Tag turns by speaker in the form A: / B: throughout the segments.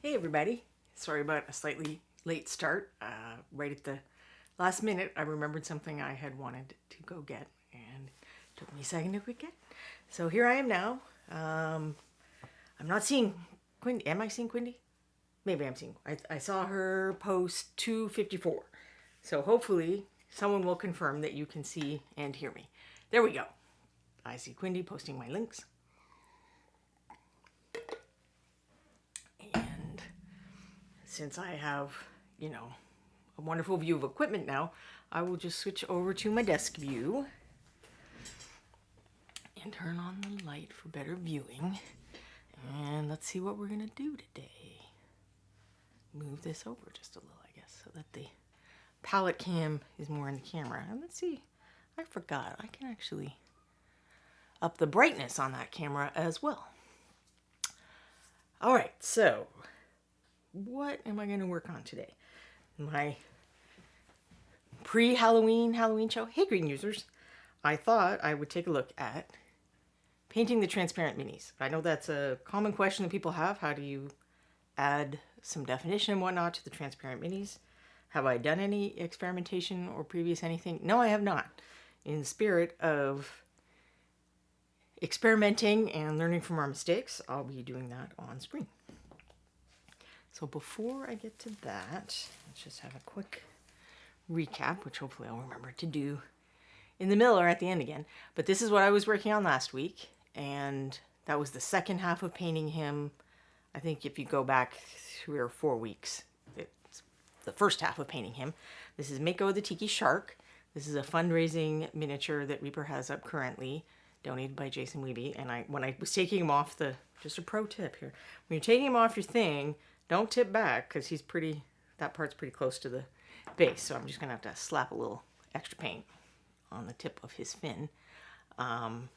A: Hey everybody, sorry about a slightly late start. Right at the last minute, I remembered something I had wanted to go get, and it took me a second to quick get. So here I am now. I'm not seeing Quindy. Am I seeing Quindy? Maybe I'm seeing. I saw her post 254. So hopefully someone will confirm that you can see and hear me. There we go. I see Quindy posting my links. And since I have, a wonderful view of equipment now, I will just switch over to my desk view and turn on the light for better viewing. And let's see what we're going to do today. Move this over just a little, I guess, so that the palette cam is more in the camera. And let's see, I forgot, I can actually up the brightness on that camera as well. All right, so what am I going to work on today? My Halloween show. Hey, green users. I thought I would take a look at painting the transparent minis. I know that's a common question that people have. How do you add some definition and whatnot to the transparent minis? Have I done any experimentation or previous anything? No, I have not. In the spirit of experimenting and learning from our mistakes, I'll be doing that on screen. So before I get to that, let's just have a quick recap, which hopefully I'll remember to do in the middle or at the end again. But this is what I was working on last week, and that was the second half of painting him. I think if you go back 3 or 4 weeks, it's the first half of painting him. This is Mako the Tiki Shark. This is a fundraising miniature that Reaper has up currently, donated by Jason Weeby. And when I was taking him off just a pro tip here, when you're taking him off your thing, don't tip back, because that part's pretty close to the base. So I'm just going to have to slap a little extra paint on the tip of his fin. But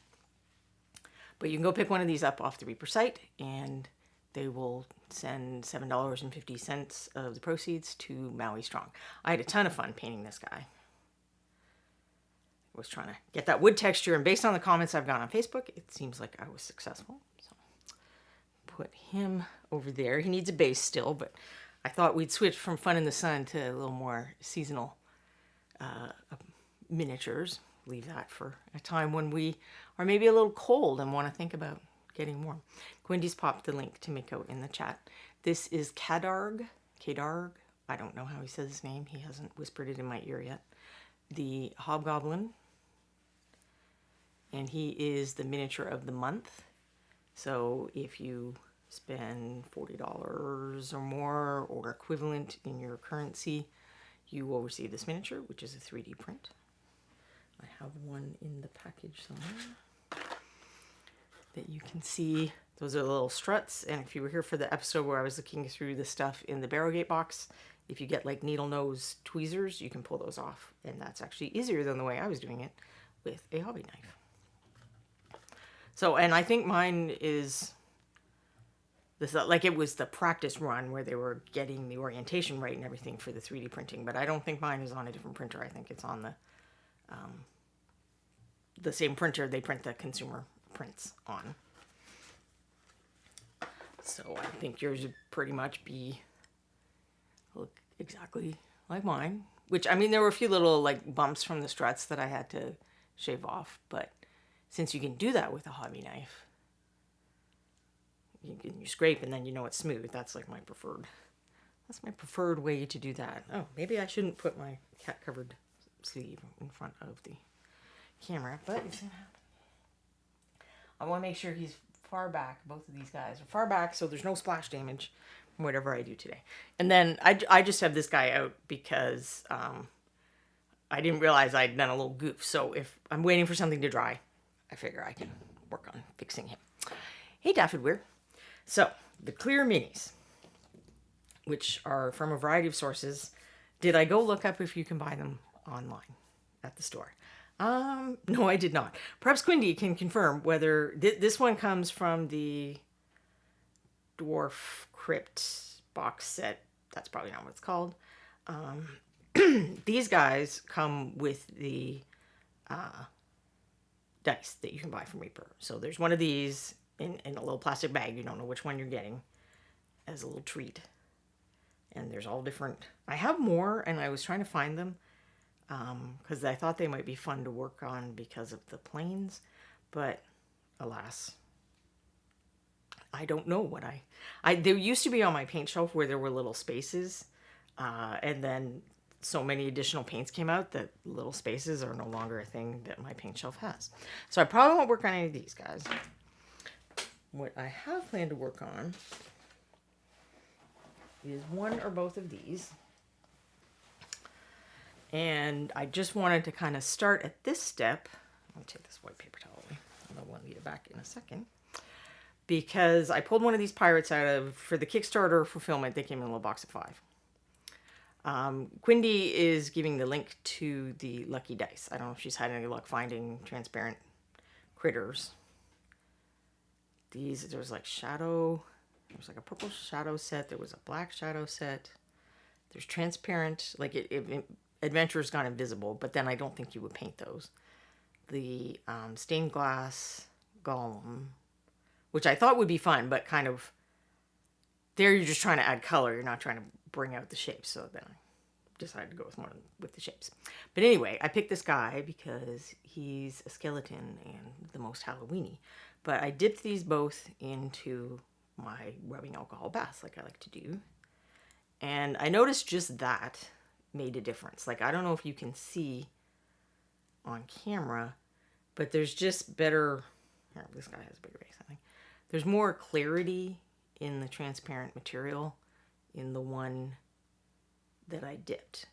A: you can go pick one of these up off the Reaper site, and they will send $7.50 of the proceeds to Maui Strong. I had a ton of fun painting this guy. I was trying to get that wood texture, and based on the comments I've got on Facebook, it seems like I was successful. So put him over there. He needs a base still, but I thought we'd switch from fun in the sun to a little more seasonal miniatures. Leave that for a time when we are maybe a little cold and want to think about getting warm. Quindy's popped the link to Miko in the chat. This is Kadarg. I don't know how he says his name. He hasn't whispered it in my ear yet. The Hobgoblin. And he is the miniature of the month. So if you spend $40 or more or equivalent in your currency, you will receive this miniature, which is a 3D print. I have one in the package somewhere that you can see. Those are the little struts, and if you were here for the episode where I was looking through the stuff in the Barrowgate box, if you get like needle nose tweezers, you can pull those off, and that's actually easier than the way I was doing it with a hobby knife. So, and I think mine is this, like it was the practice run where they were getting the orientation right and everything for the 3D printing, but I don't think mine is on a different printer. I think it's on the same printer they print the consumer prints on. So I think yours would pretty much look exactly like mine. Which, I mean, there were a few little like bumps from the struts that I had to shave off, but since you can do that with a hobby knife, you scrape and then you know it's smooth. That's like my preferred way to do that. Oh, maybe I shouldn't put my cat-covered sleeve in front of the camera, but it's gonna happen. I want to make sure he's far back. Both of these guys are far back, so there's no splash damage from whatever I do today. And then I just have this guy out because I didn't realize I'd done a little goof. So if I'm waiting for something to dry, I figure I can work on fixing him. Hey, Daffod Weir. So the clear minis, which are from a variety of sources. Did I go look up if you can buy them online at the store? No, I did not. Perhaps Quindy can confirm whether this one comes from the Dwarf Crypt box set. That's probably not what it's called. These guys come with the dice that you can buy from Reaper. So there's one of these in a little plastic bag. You don't know which one you're getting. as a little treat. And there's all different, I have more, and I was trying to find them because I thought they might be fun to work on because of the planes, but alas, I don't know what there used to be on my paint shelf where there were little spaces, and then so many additional paints came out that little spaces are no longer a thing that my paint shelf has. So I probably won't work on any of these guys. What I have planned to work on is one or both of these. And I just wanted to kind of start at this step. I'll take this white paper towel away. I want to leave it back in a second. Because I pulled one of these pirates out of, for the Kickstarter fulfillment, they came in a little box of 5. Quindy is giving the link to the Lucky Dice. I don't know if she's had any luck finding transparent critters. These, there's like shadow, there's like a purple shadow set, there was a black shadow set, there's transparent, like Adventure's Gone Invisible, but then I don't think you would paint those. The stained glass golem, which I thought would be fun, but kind of, there you're just trying to add color, you're not trying to bring out the shapes, so then I decided to go with more with the shapes. But anyway, I picked this guy because he's a skeleton and the most Halloween-y. But I dipped these both into my rubbing alcohol baths like I like to do. And I noticed just that made a difference. Like, I don't know if you can see on camera, but there's just better, here, this guy has a bigger base, I think. There's more clarity in the transparent material in the one that I dipped.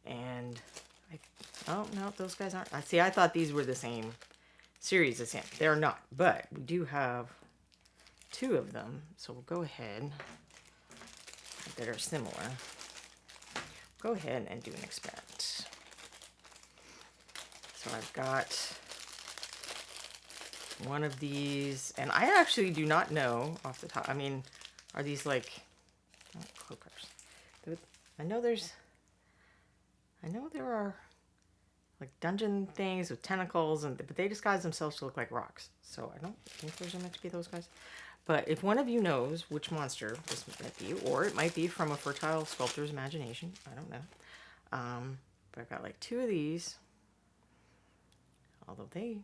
A: And oh no, those guys aren't. I see, I thought these were the same series as him. They're not, but we do have 2 of them. So we'll go ahead, that are similar. Go ahead and do an experiment. So I've got one of these, and I actually do not know off the top. I mean, are these like cloakers? I know there are like dungeon things with tentacles, but they disguise themselves to look like rocks. So I don't think those are meant to be those guys. But if one of you knows which monster this might be, or it might be from a fertile sculptor's imagination, I don't know. But I've got like 2 of these, although they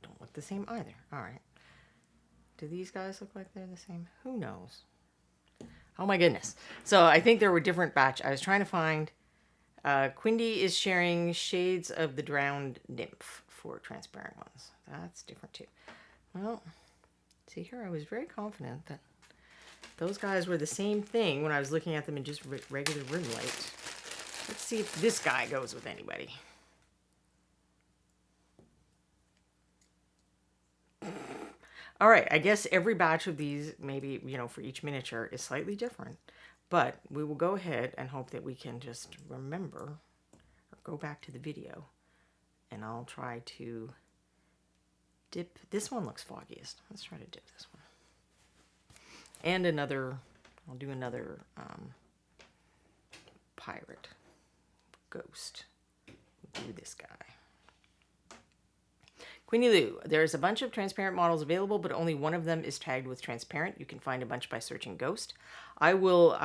A: don't look the same either. All right. Do these guys look like they're the same? Who knows? Oh my goodness. So I think there were different batch. I was trying to find, Quindy is sharing Shades of the Drowned Nymph for transparent ones. That's different too. Well, see here, I was very confident that those guys were the same thing when I was looking at them in just regular room light. Let's see if this guy goes with anybody. All right, I guess every batch of these, maybe, you know, for each miniature is slightly different. But we will go ahead and hope that we can just remember or go back to the video. And I'll try to dip. This one looks foggiest. Let's try to dip this one. And another, I'll do another pirate ghost. We'll do this guy. Queenie Lou, there's a bunch of transparent models available, but only one of them is tagged with transparent. You can find a bunch by searching ghost. I will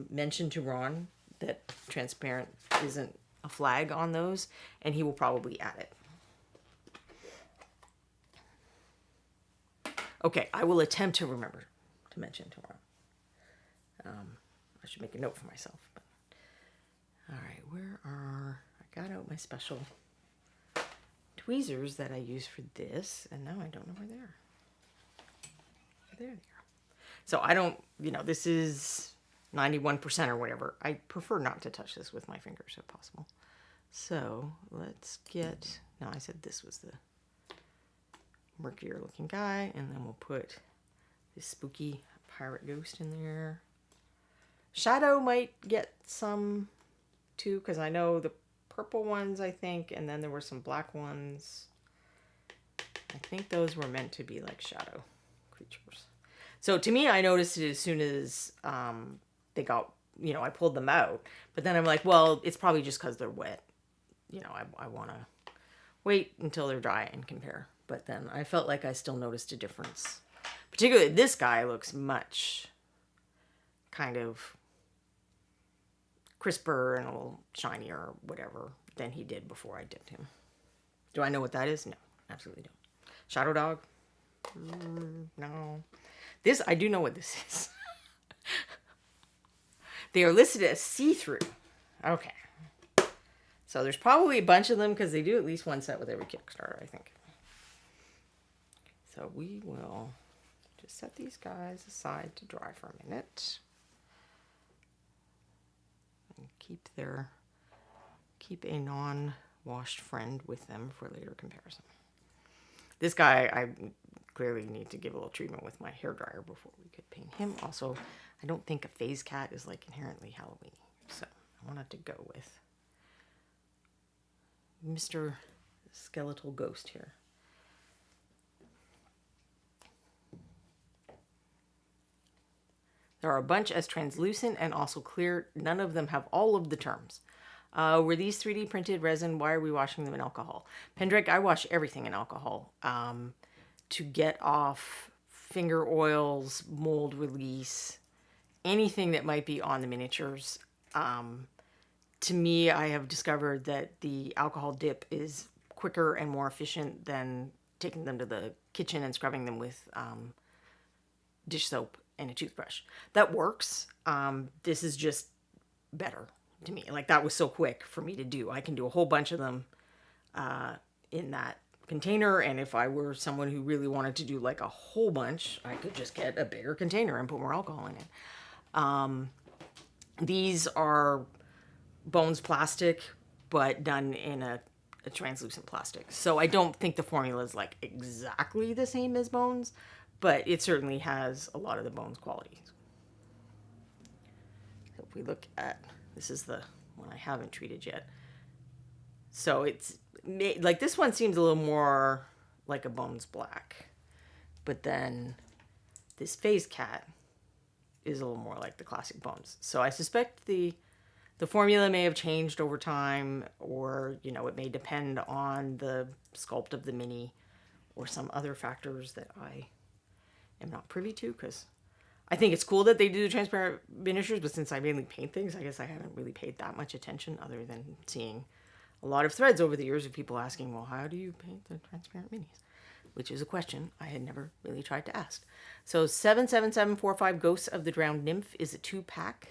A: mention to Ron that transparent isn't a flag on those, and he will probably add it. Okay, I will attempt to remember to mention to Ron. I should make a note for myself. But. All right, I got out my special tweezers that I use for this, and now I don't know where they are. There they are. So I don't, you know, this is 91% or whatever. I prefer not to touch this with my fingers if possible. So let's get, no, I said this was the murkier looking guy, and then we'll put this spooky pirate ghost in there. Shadow might get some too, because I know the purple ones, I think, and then there were some black ones. I think those were meant to be like shadow creatures. So to me, I noticed it as soon as they got, you know, I pulled them out. But then I'm like, well, it's probably just because they're wet. You know, I want to wait until they're dry and compare. But then I felt like I still noticed a difference. Particularly this guy looks much kind of crisper and a little shinier or whatever than he did before I dipped him. Do I know what that is? No, absolutely don't. Shadow Dog? No. This, I do know what this is. They are listed as see-through. Okay. So there's probably a bunch of them because they do at least one set with every Kickstarter, I think. So we will just set these guys aside to dry for a minute. And keep a non-washed friend with them for later comparison. This guy, I clearly need to give a little treatment with my hairdryer before we could paint him. Also, I don't think a phase cat is like inherently Halloween, so I wanted to go with Mr. Skeletal Ghost here. There are a bunch as translucent and also clear. None of them have all of the terms. Were these 3D printed resin? Why are we washing them in alcohol? Pendrake, I wash everything in alcohol to get off finger oils, mold release, anything that might be on the miniatures. To me, I have discovered that the alcohol dip is quicker and more efficient than taking them to the kitchen and scrubbing them with dish soap and a toothbrush. That works. This is just better to me. Like, that was so quick for me to do. I can do a whole bunch of them in that container, and if I were someone who really wanted to do like a whole bunch, I could just get a bigger container and put more alcohol in it. These are Bones plastic, but done in a translucent plastic. So I don't think the formula is like exactly the same as Bones, but it certainly has a lot of the Bones qualities. So if we look at, this is the one I haven't treated yet. So it's like, this one seems a little more like a Bones black, but then this phase cat is a little more like the classic Bones. So I suspect the formula may have changed over time, or, you know, it may depend on the sculpt of the mini or some other factors that I am not privy to, because I think it's cool that they do transparent miniatures, but since I mainly paint things, I guess I haven't really paid that much attention, other than seeing a lot of threads over the years of people asking, well, how do you paint the transparent minis? Which is a question I had never really tried to ask. So 77745 Ghosts of the Drowned Nymph is a 2-pack.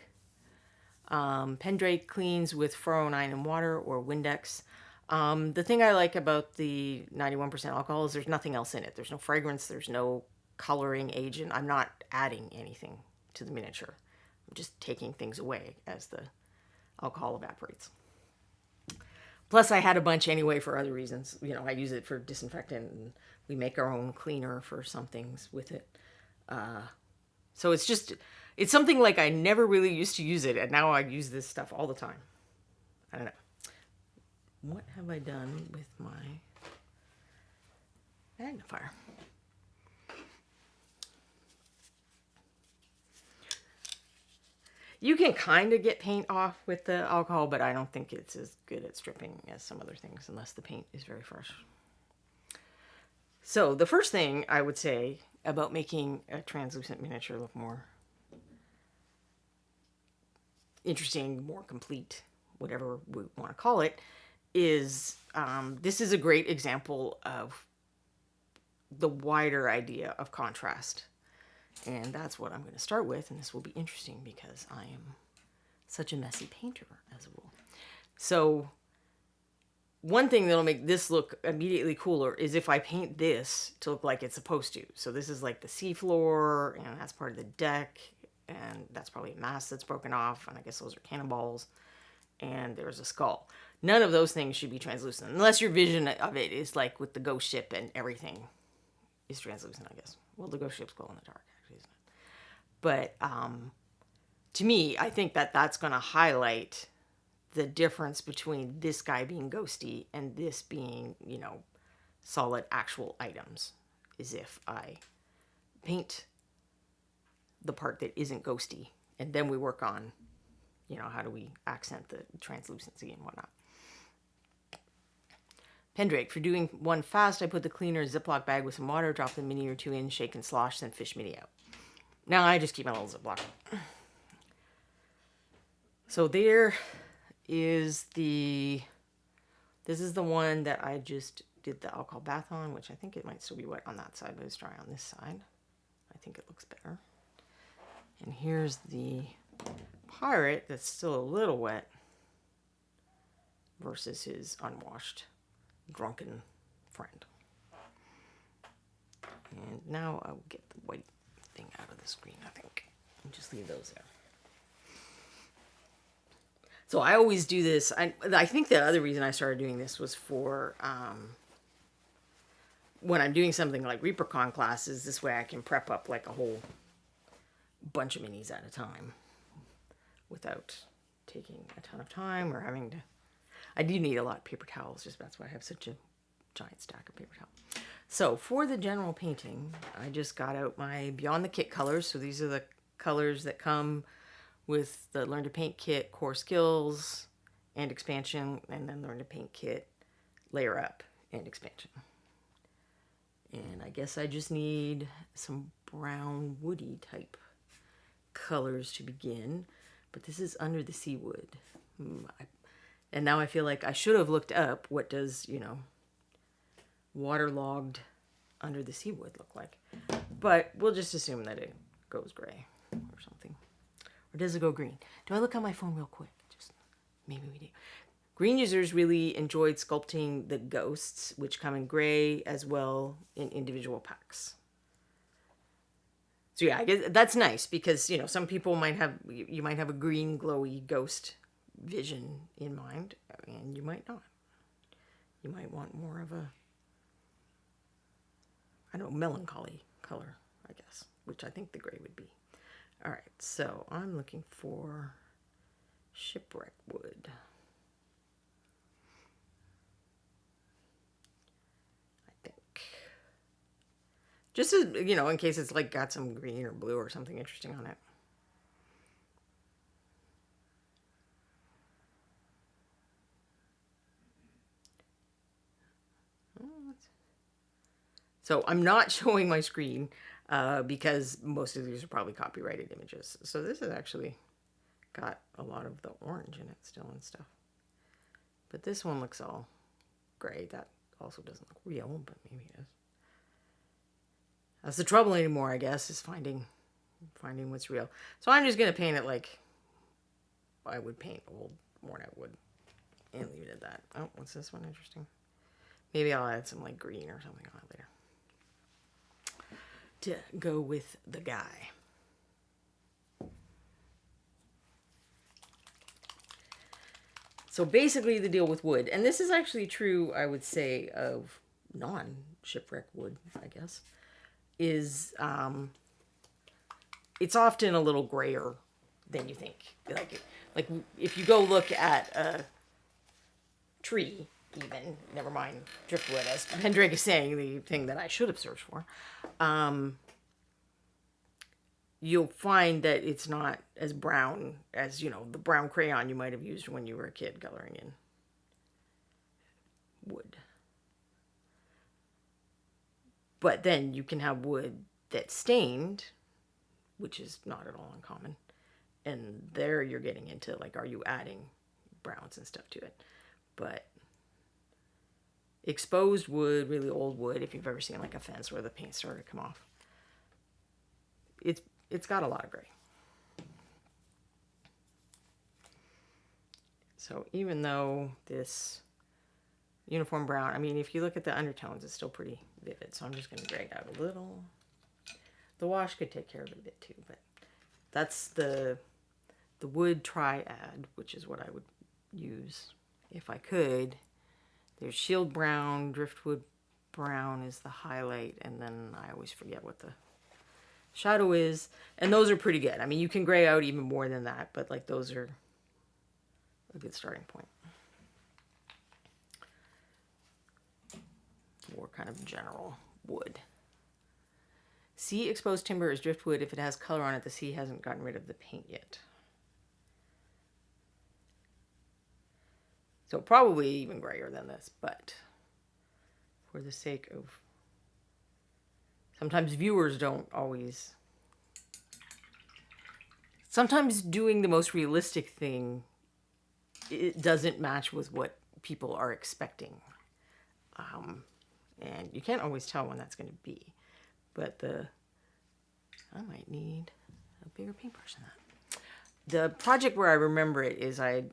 A: Pendrake cleans with 409 in water or Windex. The thing I like about the 91% alcohol is there's nothing else in it. There's no fragrance. There's no coloring agent. I'm not adding anything to the miniature. I'm just taking things away as the alcohol evaporates. Plus, I had a bunch anyway for other reasons. You know, I use it for disinfectant, and we make our own cleaner for some things with it. So it's something like I never really used to use it, and now I use this stuff all the time. I don't know. What have I done with my magnifier? You can kind of get paint off with the alcohol, but I don't think it's as good at stripping as some other things, unless the paint is very fresh. So the first thing I would say about making a translucent miniature look more interesting, more complete, whatever we want to call it, is this is a great example of the wider idea of contrast. And that's what I'm going to start with, and this will be interesting because I am such a messy painter as a rule. So one thing that'll make this look immediately cooler is if I paint this to look like it's supposed to. So this is like the seafloor, and that's part of the deck, and that's probably a mast that's broken off, and I guess those are cannonballs, and there's a skull. None of those things should be translucent, unless your vision of it is like with the ghost ship and everything is translucent, I guess. Well, the ghost ship's glow in the dark, actually, isn't it? But to me, I think that that's going to highlight the difference between this guy being ghosty and this being, you know, solid actual items, is if I paint the part that isn't ghosty, and then we work on, you know, how do we accent the translucency and whatnot. Pendrake, for doing one fast, I put the cleaner Ziploc bag with some water, drop the mini or two in, shake and slosh, then fish mini out. Now I just keep my little Ziploc. So there is this is the one that I just did the alcohol bath on, which I think it might still be wet on that side, but it's dry on this side. I think it looks better. And here's the pirate that's still a little wet versus his unwashed, drunken friend. And now I'll get the white thing out of the screen, I think, and just leave those there. So I always do this. I think the other reason I started doing this was for when I'm doing something like ReaperCon classes. This way I can prep up like a whole bunch of minis at a time without taking a ton of time or having to. I do need a lot of paper towels, just that's why I have such a giant stack of paper towels. So for the general painting, I just got out my Beyond the Kit colors. So these are the colors that come with the Learn to Paint Kit, Core Skills, and Expansion, and then Learn to Paint Kit, Layer Up, and Expansion. And I guess I just need some brown woody type colors to begin. But this is Under the Sea Wood. And now I feel like I should have looked up what does, waterlogged Under the Sea Wood look like. But we'll just assume that it goes gray or something. Or does it go green? Do I look on my phone real quick? Just maybe we do. Green users really enjoyed sculpting the ghosts, which come in gray as well in individual packs. So yeah, I guess that's nice because, some people might have, you might have a green glowy ghost vision in mind, and you might not. You might want more of a, melancholy color, I guess, which I think the gray would be. All right, so I'm looking for shipwreck wood. I think. Just as, in case it's like got some green or blue or something interesting on it. So I'm not showing my screen because most of these are probably copyrighted images. So this has actually got a lot of the orange in it still and stuff. But this one looks all gray. That also doesn't look real, but maybe it is. That's the trouble anymore, I guess, is finding what's real. So I'm just going to paint it like I would paint old worn out wood and leave it at that. Oh, what's this one interesting? Maybe I'll add some like green or something on it later to go with the guy. So basically the deal with wood, and this is actually true, I would say, of non-shipwreck wood, I guess, is it's often a little grayer than you think. Like if you go look at a tree, even, never mind driftwood, as Pendrake is saying, the thing that I should have searched for, you'll find that it's not as brown as, the brown crayon you might have used when you were a kid coloring in wood. But then you can have wood that's stained, which is not at all uncommon. And there you're getting into, like, are you adding browns and stuff to it? But exposed wood, really old wood, if you've ever seen like a fence where the paint started to come off, it's got a lot of gray. So even though this uniform brown, I mean, if you look at the undertones, it's still pretty vivid. So I'm just going to gray it out a little. The wash could take care of it a bit too, but that's the wood triad, which is what I would use if I could. There's shield brown, driftwood brown is the highlight, and then I always forget what the shadow is. And those are pretty good. I mean, you can gray out even more than that, but like those are a good starting point. More kind of general wood. Sea exposed timber is driftwood. If it has color on it, the sea hasn't gotten rid of the paint yet. So probably even grayer than this, but for the sake of, sometimes viewers don't always sometimes doing the most realistic thing, it doesn't match with what people are expecting. And you can't always tell when that's going to be. But I might need a bigger paintbrush than that. The project where I remember it is I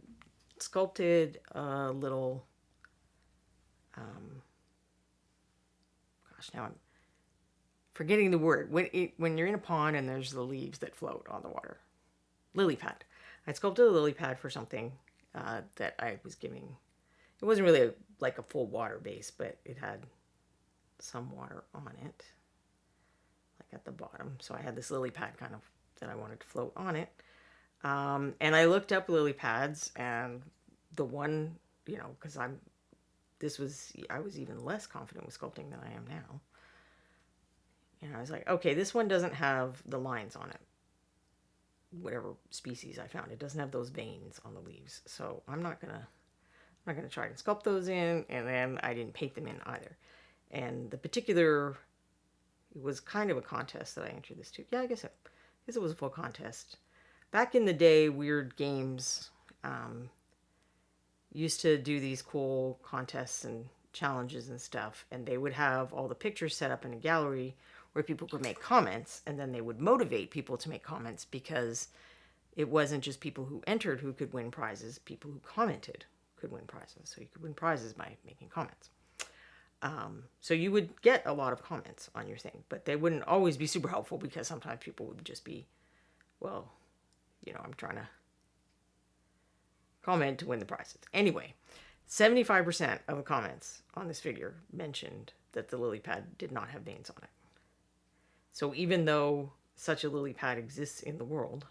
A: sculpted a little, gosh, now I'm forgetting the word. When you're in a pond and there's the leaves that float on the water. Lily pad. I sculpted a lily pad for something that I was giving. It wasn't really like a full water base, but it had some water on it, like at the bottom. So I had this lily pad kind of that I wanted to float on it. And I looked up lily pads, and the one, because I was even less confident with sculpting than I am now. And I was like, okay, this one doesn't have the lines on it. Whatever species I found, it doesn't have those veins on the leaves. So I'm not gonna try and sculpt those in, and then I didn't paint them in either. And it was kind of a contest that I entered this to. Yeah, I guess it was a full contest. Back in the day, Weird Games used to do these cool contests and challenges and stuff, and they would have all the pictures set up in a gallery where people could make comments, and then they would motivate people to make comments, because it wasn't just people who entered who could win prizes. People who commented could win prizes. So you could win prizes by making comments. So you would get a lot of comments on your thing, but they wouldn't always be super helpful, because sometimes people would just be, well, I'm trying to comment to win the prizes. Anyway, 75% of the comments on this figure mentioned that the lily pad did not have veins on it. So even though such a lily pad exists in the world,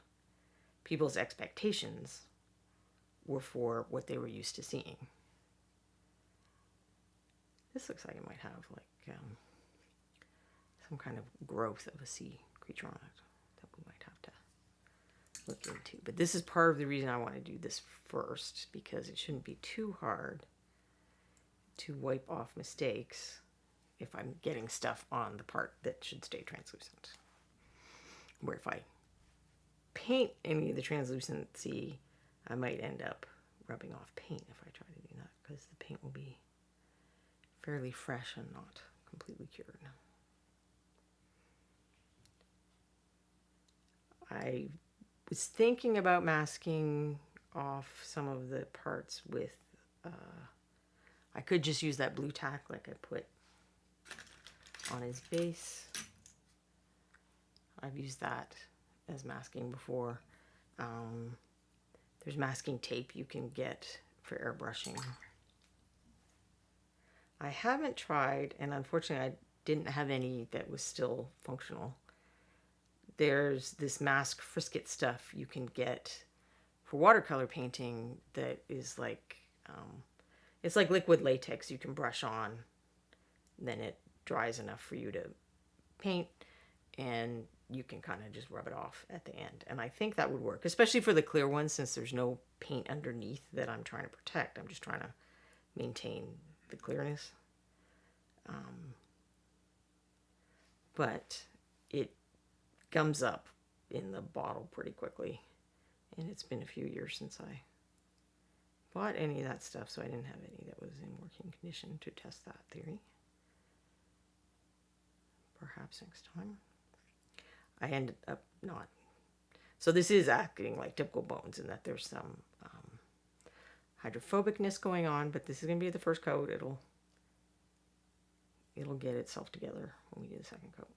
A: people's expectations were for what they were used to seeing. This looks like it might have like some kind of growth of a sea creature on it that we might have to look into. But this is part of the reason I want to do this first, because it shouldn't be too hard to wipe off mistakes if I'm getting stuff on the part that should stay translucent. Where if I paint any of the translucency, I might end up rubbing off paint if I try to do that, because the paint will be fairly fresh and not completely cured. I was thinking about masking off some of the parts with, I could just use that blue tack like I put on his base. I've used that as masking before. There's masking tape you can get for airbrushing. I haven't tried, and unfortunately I didn't have any that was still functional. There's this mask frisket stuff you can get for watercolor painting that is like, it's like liquid latex you can brush on, then it dries enough for you to paint, and you can kind of just rub it off at the end. And I think that would work, especially for the clear ones, since there's no paint underneath that I'm trying to protect. I'm just trying to maintain the clearness. But it gums up in the bottle pretty quickly. And it's been a few years since I bought any of that stuff, so I didn't have any that was in working condition to test that theory. Perhaps next time. I ended up not. So this is acting like typical bones in that there's some hydrophobicness going on, but this is going to be the first coat. It'll get itself together when we do the second coat.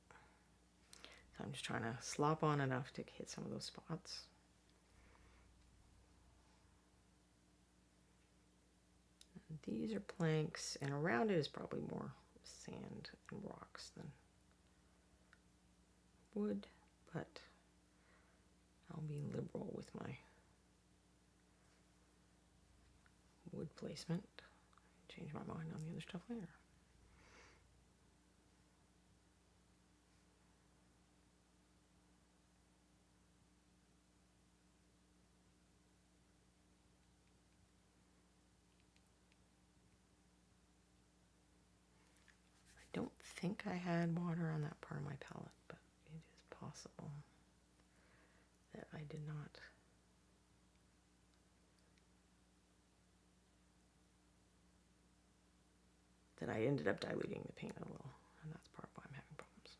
A: So I'm just trying to slop on enough to hit some of those spots. And these are planks, and around it is probably more sand and rocks than wood, but I'll be liberal with my wood placement. Change my mind on the other stuff later. I don't think I had water on that part of my palette, but it is possible. that I did not. That I ended up diluting the paint a little, and that's part of why I'm having problems.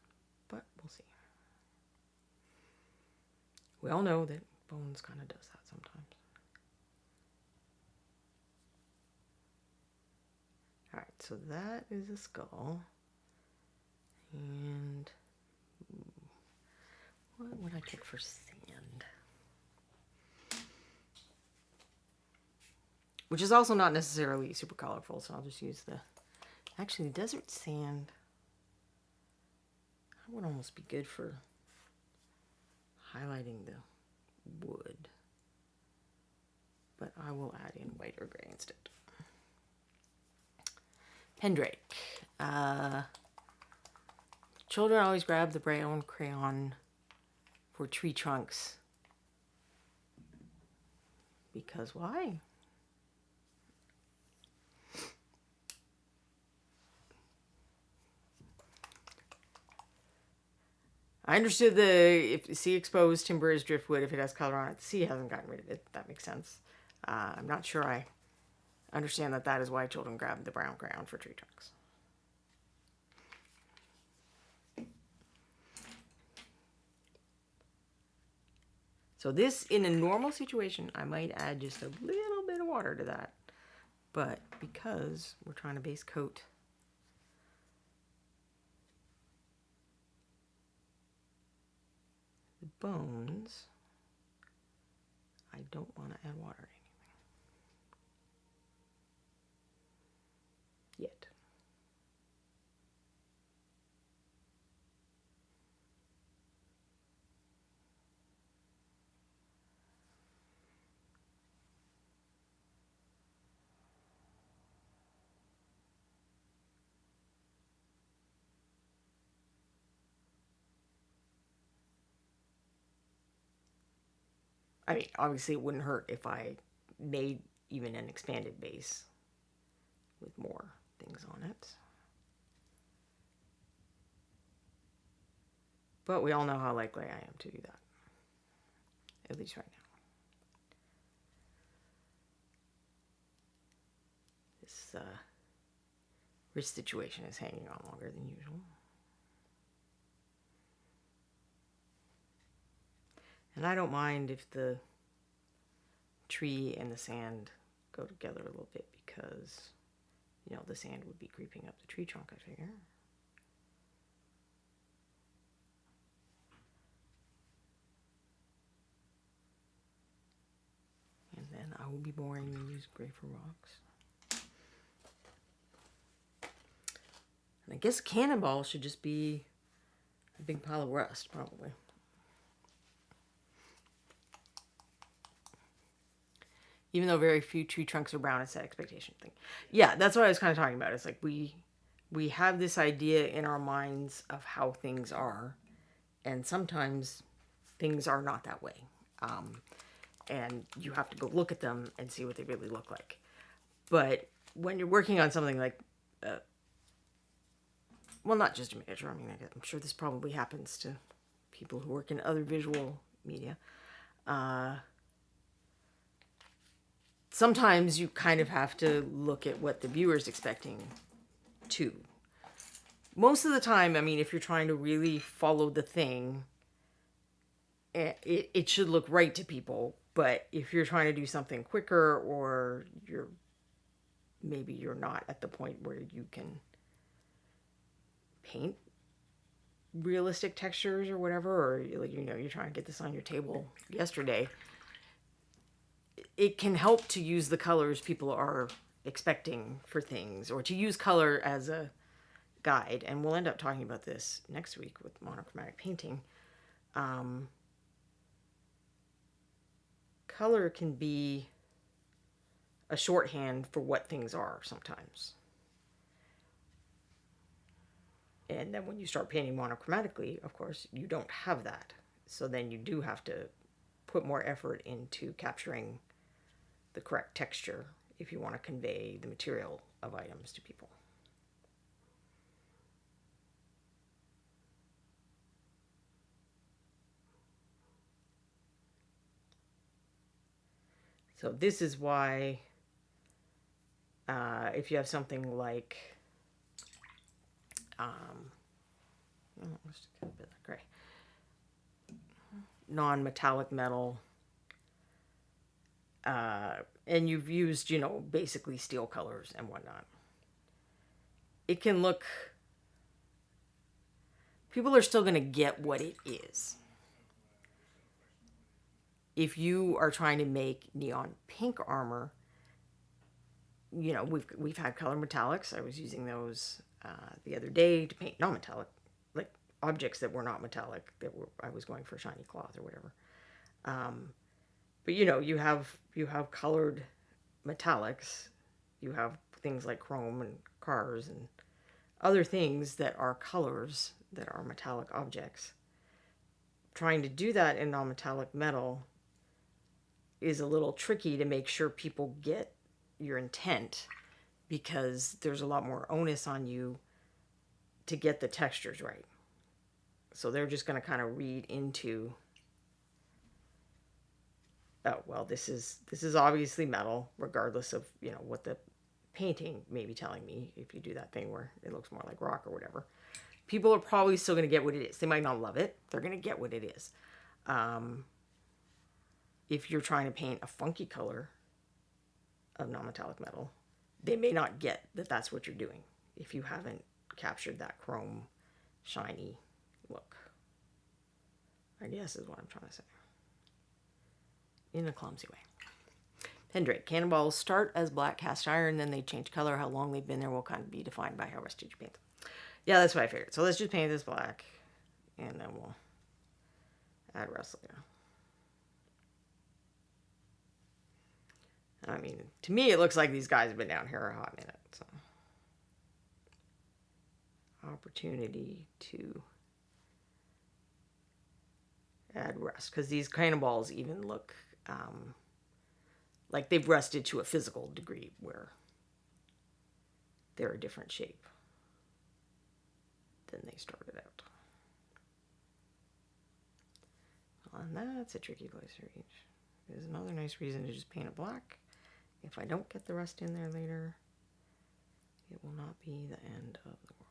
A: But we'll see. We all know that Bones kind of does that sometimes. Alright, so that is a skull. And what would I pick for sand? Which is also not necessarily super colorful, so I'll just use the... Actually, desert sand... That would almost be good for highlighting the wood. But I will add in white or gray instead. Pendrake. Children always grab the brown crayon for tree trunks. Because why? I understood if sea exposed timber is driftwood, if it has color on it, the sea hasn't gotten rid of it. That makes sense. I'm not sure I understand that is why children grab the brown crayon for tree trunks. So this, in a normal situation, I might add just a little bit of water to that. But because we're trying to base coat the bones, I don't want to add water to anything. Yet. I mean, obviously it wouldn't hurt if I made even an expanded base with more things on it. But we all know how likely I am to do that. At least right now. This wrist situation is hanging on longer than usual. And I don't mind if the tree and the sand go together a little bit because, you know, the sand would be creeping up the tree trunk, I figure. And then I will be boring and use gray for rocks. And I guess cannonball should just be a big pile of rust, probably. Even though very few tree trunks are brown, it's that expectation thing. Yeah, that's what I was kind of talking about. It's like we have this idea in our minds of how things are, and sometimes things are not that way. And you have to go look at them and see what they really look like. But when you're working on something like, well, not just a miniature. I mean, I'm sure this probably happens to people who work in other visual media. Sometimes you kind of have to look at what the viewer's expecting too. Most of the time, I mean, if you're trying to really follow the thing, it should look right to people. But if you're trying to do something quicker, or maybe you're not at the point where you can paint realistic textures or whatever, or you're trying to get this on your table yesterday, it can help to use the colors people are expecting for things, or to use color as a guide. And we'll end up talking about this next week with monochromatic painting. Color can be a shorthand for what things are sometimes. And then when you start painting monochromatically, of course, you don't have that. So then you do have to put more effort into capturing the correct texture if you want to convey the material of items to people. So this is why if you have something like, let's just get a bit of gray, non-metallic metal, and you've used, you know, basically steel colors and whatnot, it can look, people are still going to get what it is. If you are trying to make neon pink armor, you know, we've had color metallics. I was using those the other day to paint non-metallic, like objects that were not metallic, I was going for shiny cloth or whatever. But you know, you have colored metallics, you have things like chrome and cars and other things that are colors that are metallic objects. Trying to do that in non-metallic metal is a little tricky to make sure people get your intent, because there's a lot more onus on you to get the textures right. So they're just going to kind of read into, oh, well, this is obviously metal, regardless of, you know, what the painting may be telling me. If you do that thing where it looks more like rock or whatever, people are probably still going to get what it is. They might not love it. They're going to get what it is. If you're trying to paint a funky color of non-metallic metal, they may not get that that's what you're doing if you haven't captured that chrome, shiny look, I guess is what I'm trying to say. In a clumsy way. Pendrake. Cannonballs start as black cast iron, then they change color. How long they've been there will kind of be defined by how rusted you paint them. Yeah, that's what I figured. So let's just paint this black, and then we'll add rust later. I mean, to me, it looks like these guys have been down here a hot minute. So, opportunity to add rust, because these cannonballs even look like they've rusted to a physical degree where they're a different shape than they started out. Well, and that's a tricky place to reach. There's another nice reason to just paint it black. If I don't get the rust in there later, it will not be the end of the world.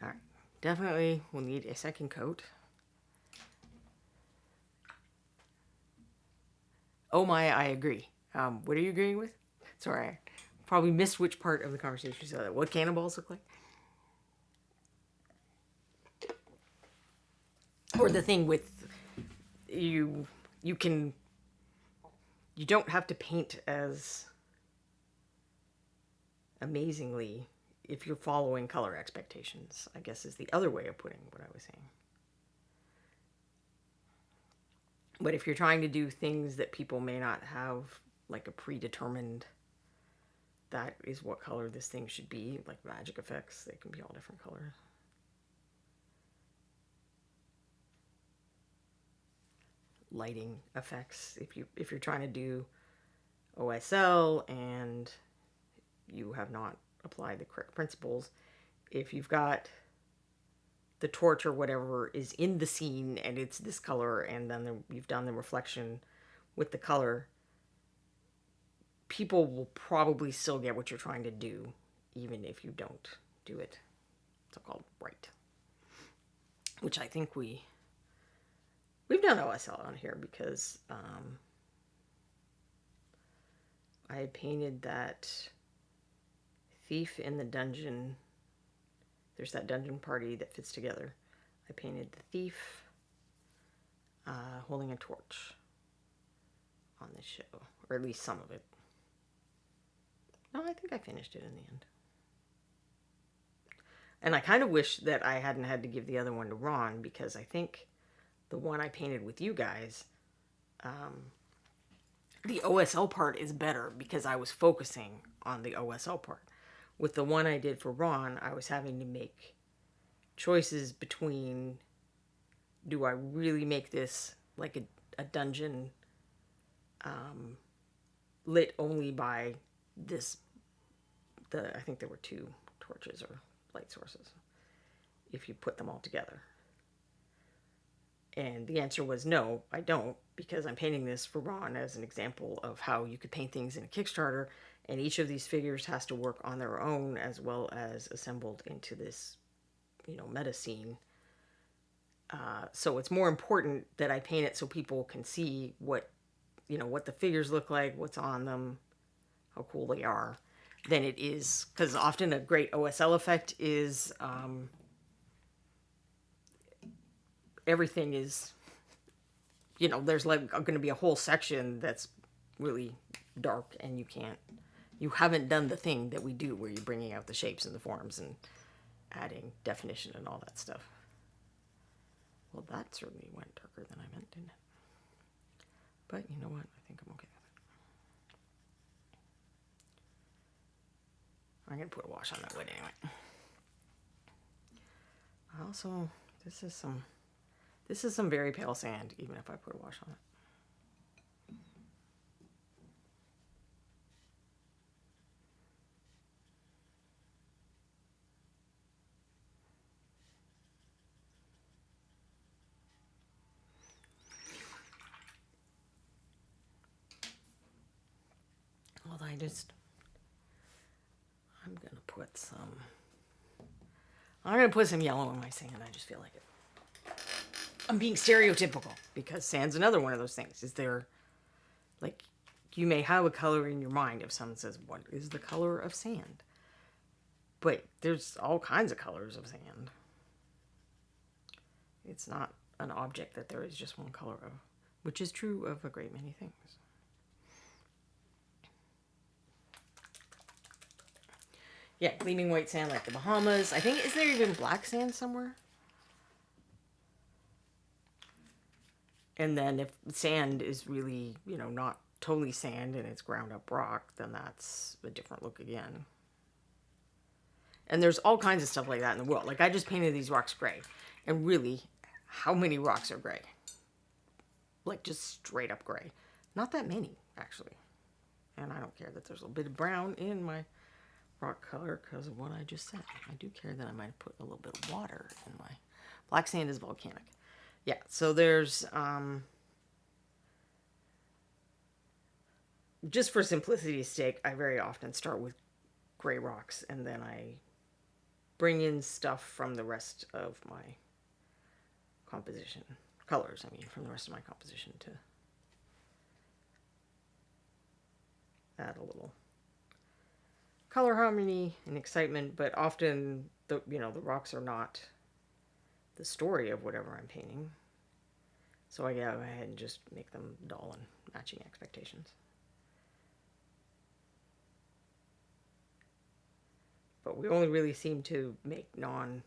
A: All right, definitely we'll need a second coat. Oh my, I agree. What are you agreeing with? Sorry, I probably missed which part of the conversation you said. What cannonballs look like? Or the thing with you don't have to paint as amazingly if you're following color expectations, I guess is the other way of putting what I was saying. But if you're trying to do things that people may not have, like a predetermined, that is what color this thing should be, like magic effects, they can be all different colors. Lighting effects, if you're trying to do OSL and you have not applied the correct principles, if you've got the torch or whatever is in the scene and it's this color, and then you've done the reflection with the color, people will probably still get what you're trying to do, even if you don't do it so-called right. Which I think we've done OSL on here, because I had painted that thief in the dungeon. There's that dungeon party that fits together. I painted the thief holding a torch on this show, or at least some of it. No, I think I finished it in the end. And I kind of wish that I hadn't had to give the other one to Ron, because I think the one I painted with you guys, the OSL part is better because I was focusing on the OSL part. With the one I did for Ron, I was having to make choices between, do I really make this like a dungeon lit only by this, I think there were two torches or light sources if you put them all together. And the answer was no, I don't, because I'm painting this for Ron as an example of how you could paint things in a Kickstarter, and each of these figures has to work on their own as well as assembled into this, meta scene. So it's more important that I paint it so people can see what the figures look like, what's on them, how cool they are, than it is, because often a great OSL effect is everything is, there's like going to be a whole section that's really dark, and you haven't done the thing that we do where you're bringing out the shapes and the forms and adding definition and all that stuff. Well, that certainly went darker than I meant, didn't it? But you know what? I think I'm okay with it. I'm going to put a wash on that wood anyway. Also, this is some very pale sand, even if I put a wash on it. Well, I'm gonna put some yellow in my sand. I just feel like it. I'm being stereotypical because sand's another one of those things. Is there, like, you may have a color in your mind if someone says, "What is the color of sand?" But there's all kinds of colors of sand. It's not an object that there is just one color of, which is true of a great many things. Yeah, gleaming white sand like the Bahamas. I think, is there even black sand somewhere? And then if sand is really, not totally sand and it's ground up rock, then that's a different look again. And there's all kinds of stuff like that in the world. Like, I just painted these rocks gray. And really, how many rocks are gray? Like, just straight up gray. Not that many, actually. And I don't care that there's a little bit of brown in my rock color because of what I just said. I do care that I might put a little bit of water in my... Black sand is volcanic. Yeah, so there's... just for simplicity's sake, I very often start with gray rocks, and then I bring in stuff from the rest of my composition. Colors, I mean, from the rest of my composition to add a little color harmony and excitement, but often the rocks are not the story of whatever I'm painting. So I go ahead and just make them dull and matching expectations. But we only really seem to make non-gray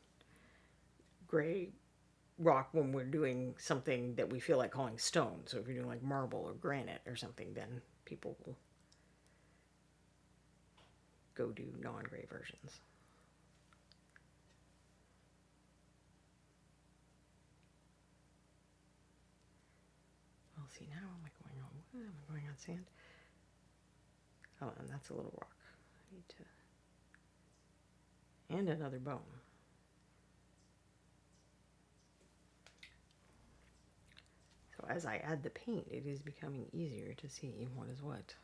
A: rock when we're doing something that we feel like calling stone. So if you're doing like marble or granite or something, then people will go do non-gray versions. Well, see, now am I going on wood? Am I going on sand? Oh, and that's a little rock. I need to... And another bone. So as I add the paint, it is becoming easier to see what is what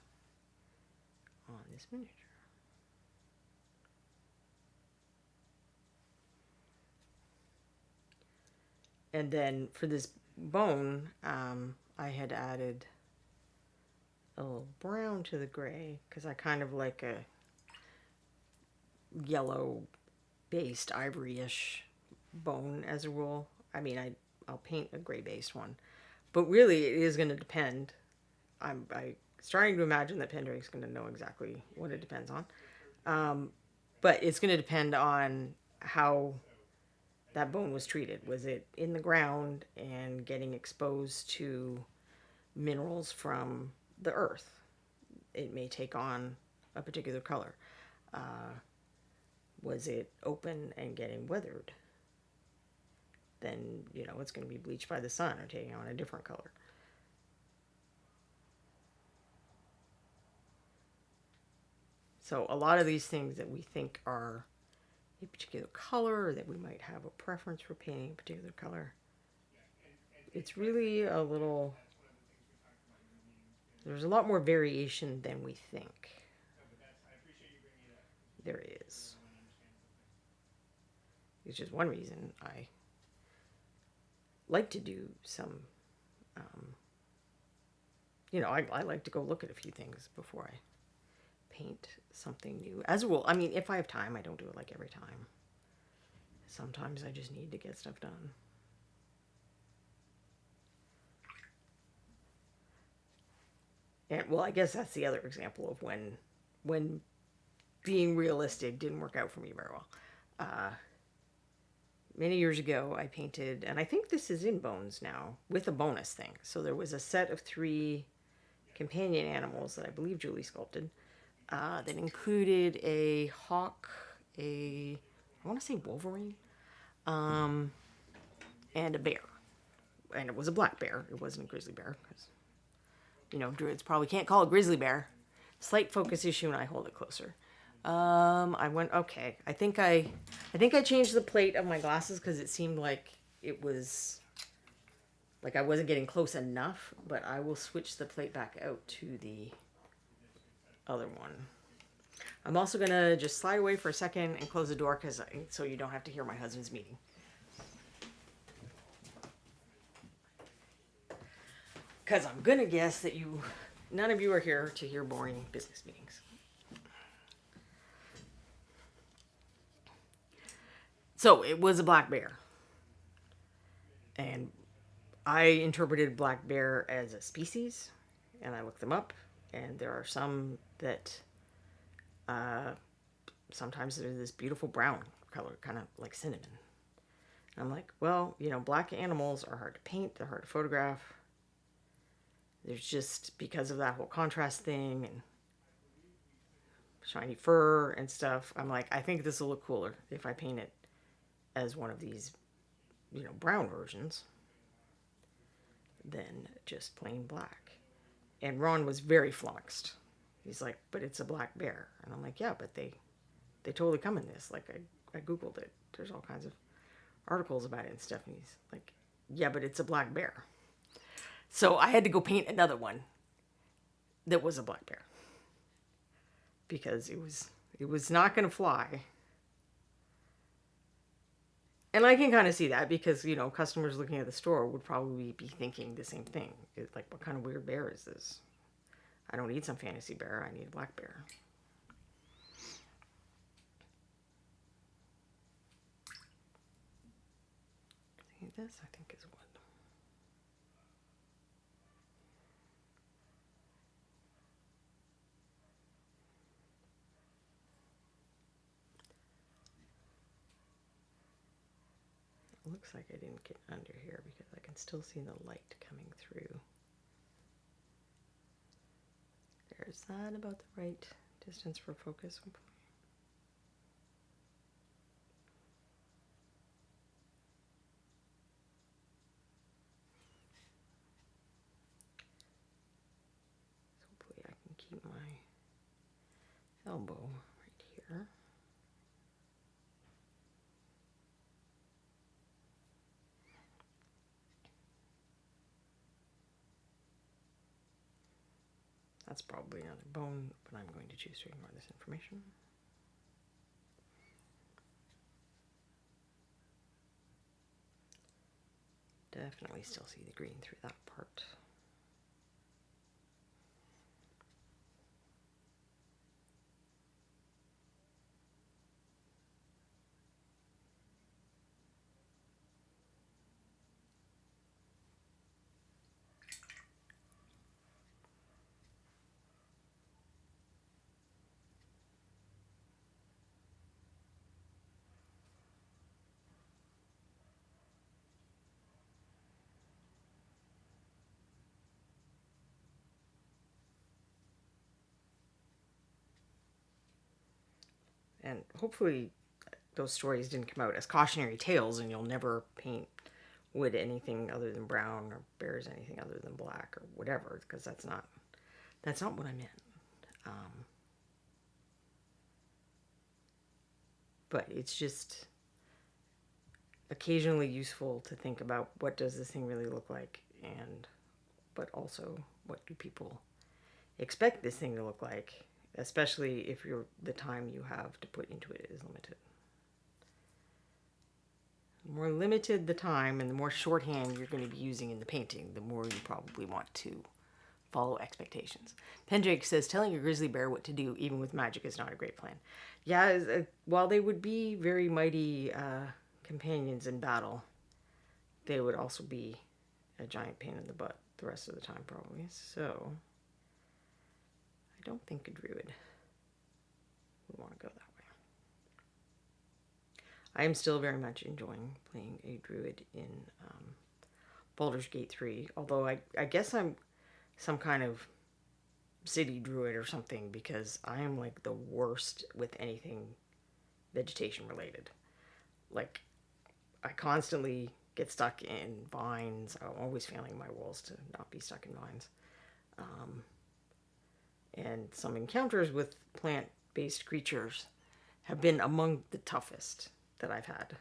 A: on this miniature. And then for this bone, I had added a little brown to the gray because I kind of like a yellow based ivory-ish bone as a rule. I mean, I'll paint a gray based one, but really it is going to depend. I'm starting to imagine that Pendrake's going to know exactly what it depends on, but it's going to depend on how that bone was treated. Was it in the ground and getting exposed to minerals from the earth? It may take on a particular color. Was it open and getting weathered? Then, it's going to be bleached by the sun or taking on a different color. So a lot of these things that we think are a particular color, or that we might have a preference for painting a particular color, it's really a little, there's a lot more variation than we think there is. It's just one reason I like to do some, I like to go look at a few things before I paint something new. As a rule, I mean, if I have time, I don't do it like every time. Sometimes I just need to get stuff done. And well, I guess that's the other example of when being realistic didn't work out for me very well. Many years ago, I painted, and I think this is in Bones now, with a bonus thing. So there was a set of 3 companion animals that I believe Julie sculpted that included a hawk, I want to say Wolverine, and a bear. And it was a black bear. It wasn't a grizzly bear, because, druids probably can't call a grizzly bear. Slight focus issue, and I hold it closer. I went, okay. I think I changed the plate of my glasses because it seemed like it was, like I wasn't getting close enough, but I will switch the plate back out to the other one. I'm also going to just slide away for a second and close the door so you don't have to hear my husband's meeting. Because I'm going to guess that none of you are here to hear boring business meetings. So it was a black bear. And I interpreted black bear as a species, and I looked them up, and there are some that sometimes they're this beautiful brown color, kind of like cinnamon. And I'm like, well, black animals are hard to paint, they're hard to photograph. There's just, because of that whole contrast thing and shiny fur and stuff, I'm like, I think this will look cooler if I paint it as one of these, brown versions than just plain black. And Ron was very flummoxed. He's like, but it's a black bear. And I'm like, yeah, but they totally come in this. Like, I Googled it. There's all kinds of articles about it and stuff. And he's like, yeah, but it's a black bear. So I had to go paint another one that was a black bear. Because it was not going to fly. And I can kind of see that because, customers looking at the store would probably be thinking the same thing. It's like, what kind of weird bear is this? I don't need some fantasy bear. I need a black bear. This, I think, is wood. It looks like I didn't get under here because I can still see the light coming through. Is that about the right distance for focus? Hopefully I can keep my elbow right here. That's probably another bone, but I'm going to choose to ignore this information. Definitely still see the green through that part. And hopefully those stories didn't come out as cautionary tales and you'll never paint wood anything other than brown or bears anything other than black or whatever, because that's not what I meant. But it's just occasionally useful to think about what does this thing really look like, and but also what do people expect this thing to look like, especially if the time you have to put into it is limited. The more limited the time and the more shorthand you're going to be using in the painting, the more you probably want to follow expectations. Pendrake says, telling a grizzly bear what to do, even with magic, is not a great plan. Yeah, while they would be very mighty companions in battle, they would also be a giant pain in the butt the rest of the time, probably. So, I don't think a druid would want to go that way. I am still very much enjoying playing a druid in Baldur's Gate 3, although I guess I'm some kind of city druid or something, because I am like the worst with anything vegetation related. Like, I constantly get stuck in vines. I'm always failing my rolls to not be stuck in vines. And some encounters with plant-based creatures have been among the toughest that I've had.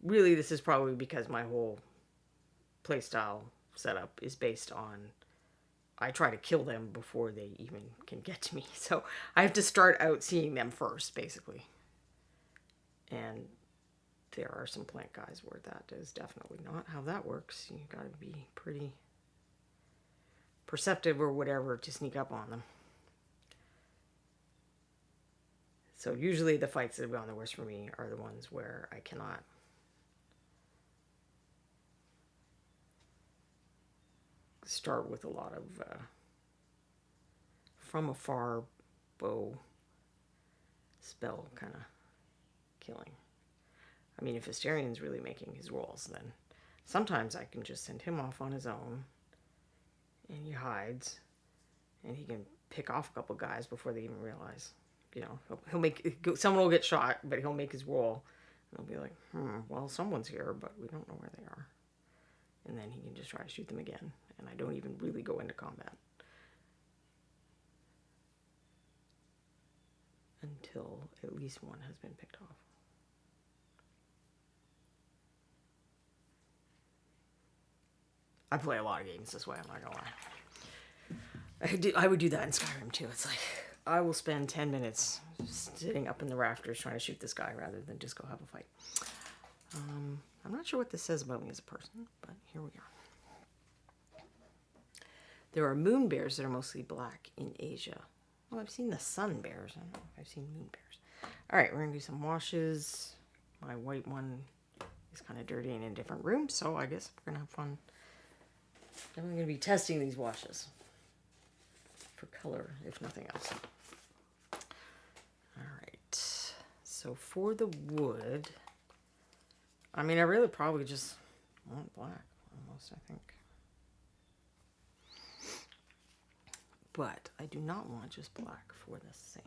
A: Really, this is probably because my whole playstyle setup is based on I try to kill them before they even can get to me. So I have to start out seeing them first, basically. And there are some plant guys where that is definitely not how that works. You gotta be pretty perceptive or whatever to sneak up on them. So usually the fights that have gone the worst for me are the ones where I cannot start with a lot of from afar bow spell kind of killing. I mean, if Asterian's really making his rolls, then sometimes I can just send him off on his own, and he hides, and he can pick off a couple guys before they even realize. You know, he'll make someone will get shot, but he'll make his roll, and they'll be like, well, someone's here, but we don't know where they are. And then he can just try to shoot them again, and I don't even really go into combat until at least one has been picked off. I play a lot of games this way, I'm not gonna lie. I would do that in Skyrim too. It's like, I will spend 10 minutes sitting up in the rafters trying to shoot this guy rather than just go have a fight. I'm not sure what this says about me as a person, but here we are. There are moon bears that are mostly black in Asia. Well, I've seen the sun bears. I don't know if I've seen moon bears. All right, we're going to do some washes. My white one is kind of dirty and in a different room, so I guess we're going to have fun. I'm going to be testing these washes for color, if nothing else. All right, so for the wood, I mean, I really probably just want black, almost, I think. But I do not want just black for the sand.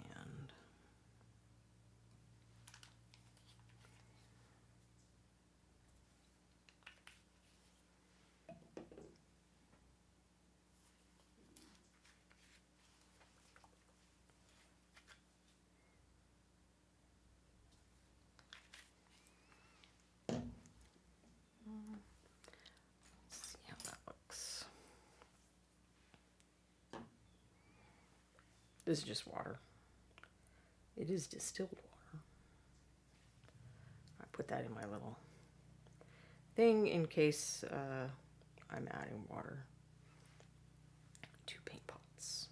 A: Let's see how that looks. This is just water. It is distilled water. I put that in my little thing in case I'm adding water to paint pots.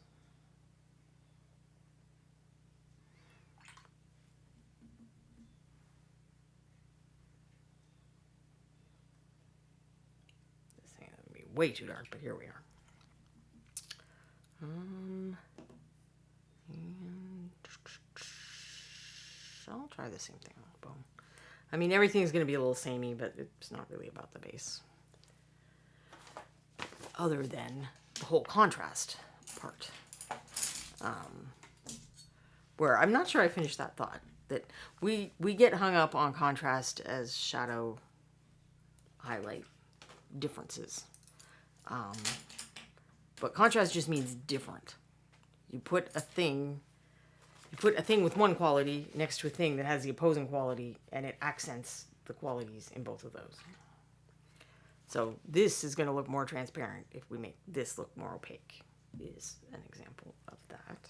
A: This thing is going to be way too dark, but here we are. And I'll try the same thing on the bone. I mean, everything's going to be a little samey, but it's not really about the base. Other than the whole contrast part. Where I'm not sure I finished that thought. That we get hung up on contrast as shadow highlight differences. But contrast just means different. You put a thing You put a thing with one quality next to a thing that has the opposing quality, and it accents the qualities in both of those. So this is going to look more transparent if we make this look more opaque, is an example of that.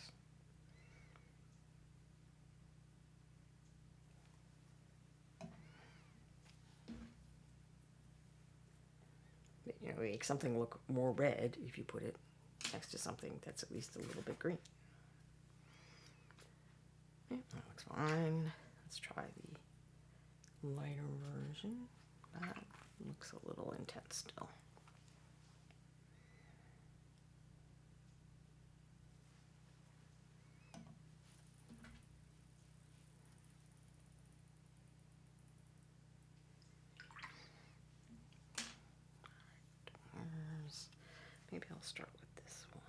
A: You know, make something look more red if you put it next to something that's at least a little bit green. Yeah, that looks fine. Let's try the lighter version. That looks a little intense still. Maybe I'll start with this one.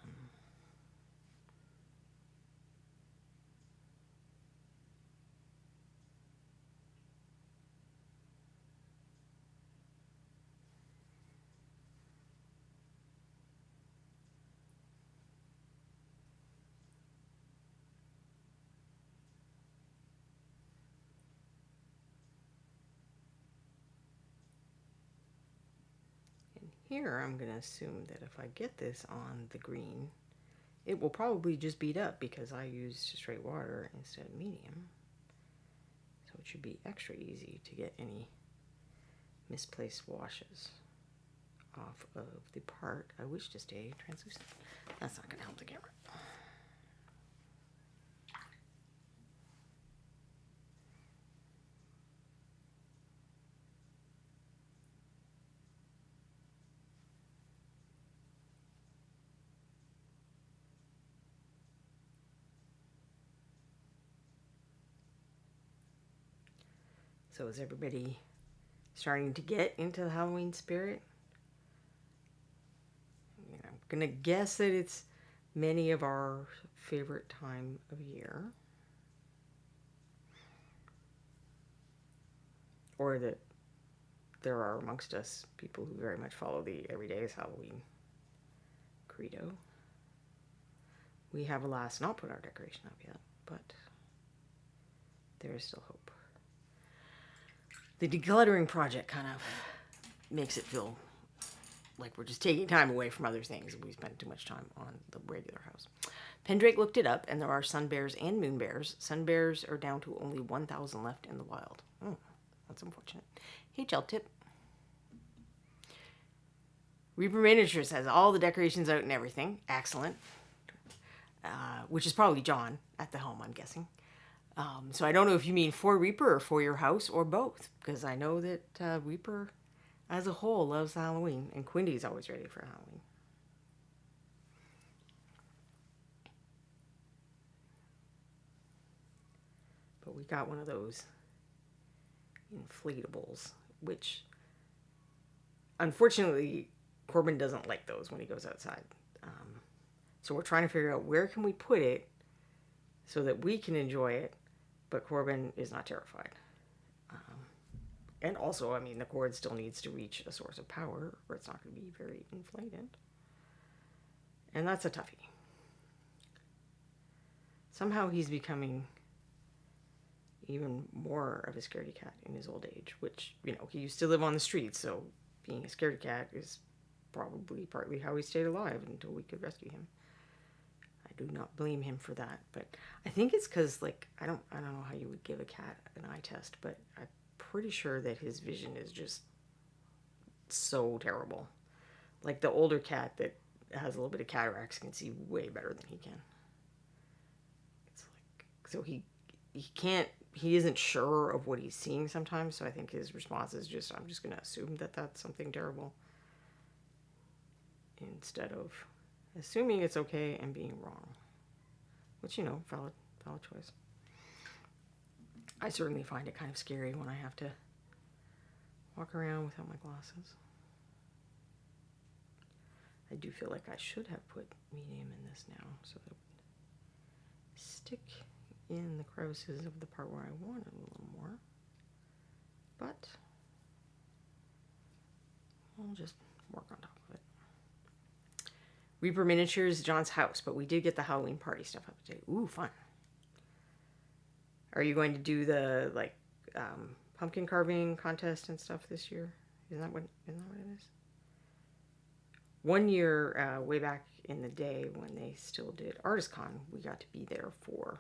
A: And here I'm going to assume that if I get this on the green, it will probably just bead up because I used straight water instead of medium. So it should be extra easy to get any misplaced washes off of the part I wish to stay translucent. That's not going to help the camera. So is everybody starting to get into the Halloween spirit? I'm going to guess that it's many of our favorite time of year. Or that there are amongst us people who very much follow the everyday is Halloween credo. We have, alas, not put our decoration up yet, but there is still hope. The decluttering project kind of makes it feel like we're just taking time away from other things. We spend too much time on the regular house. Pendrake looked it up, and there are sun bears and moon bears. Sun bears are down to only 1,000 left in the wild. Oh, that's unfortunate. Hey, Gel Tip. Reaper Miniatures has all the decorations out and everything. Excellent. Which is probably John at the helm, I'm guessing. So I don't know if you mean for Reaper or for your house or both, because I know that Reaper as a whole loves Halloween, and Quindy's always ready for Halloween. But we got one of those inflatables, which unfortunately Corbin doesn't like those when he goes outside. So we're trying to figure out where can we put it so that we can enjoy it, but Corbin is not terrified. And also, I mean, the cord still needs to reach a source of power, or it's not going to be very inflated. And that's a toughie. Somehow he's becoming even more of a scaredy cat in his old age, which, you know, he used to live on the streets, so being a scaredy cat is probably partly how he stayed alive until we could rescue him. I do not blame him for that, but I think it's because, like, I don't know how you would give a cat an eye test, but I'm pretty sure that his vision is just so terrible. Like, the older cat that has a little bit of cataracts can see way better than he can. It's like, so he isn't sure of what he's seeing sometimes, so I think his response is just, I'm just going to assume that that's something terrible, instead of assuming it's okay and being wrong. Which, you know, valid choice. I certainly find it kind of scary when I have to walk around without my glasses. I do feel like I should have put medium in this now, so that it would stick in the crevices of the part where I want it a little more. But I'll just work on top of it. Reaper Miniatures, John's house, but we did get the Halloween party stuff up today. Ooh, fun. Are you going to do the like pumpkin carving contest and stuff this year? Isn't that what it is? One year, way back in the day when they still did ArtistCon, we got to be there for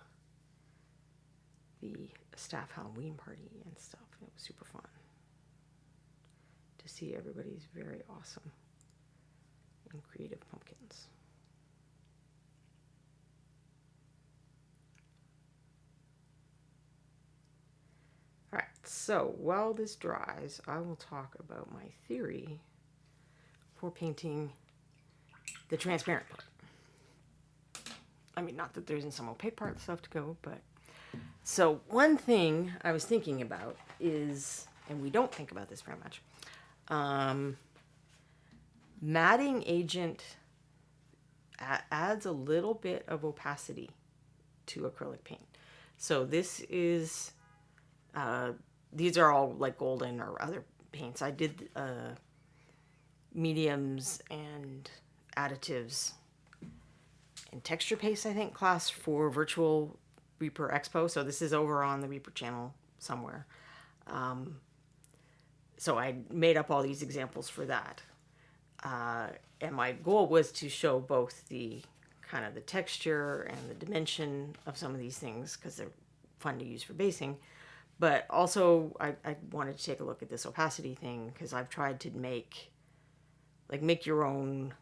A: the staff Halloween party and stuff. And it was super fun to see everybody's very awesome and creative pumpkins. All right, so while this dries, I will talk about my theory for painting the transparent part. I mean, not that there isn't some opaque part stuff to go, but so one thing I was thinking about is, and we don't think about this very much, matting agent adds a little bit of opacity to acrylic paint. So this is, these are all like golden or other paints. I did mediums and additives and texture paste, I think, class for virtual Reaper Expo. So this is over on the Reaper channel somewhere. So I made up all these examples for that. And my goal was to show both the kind of the texture and the dimension of some of these things because they're fun to use for basing. But also I wanted to take a look at this opacity thing because I've tried to make your own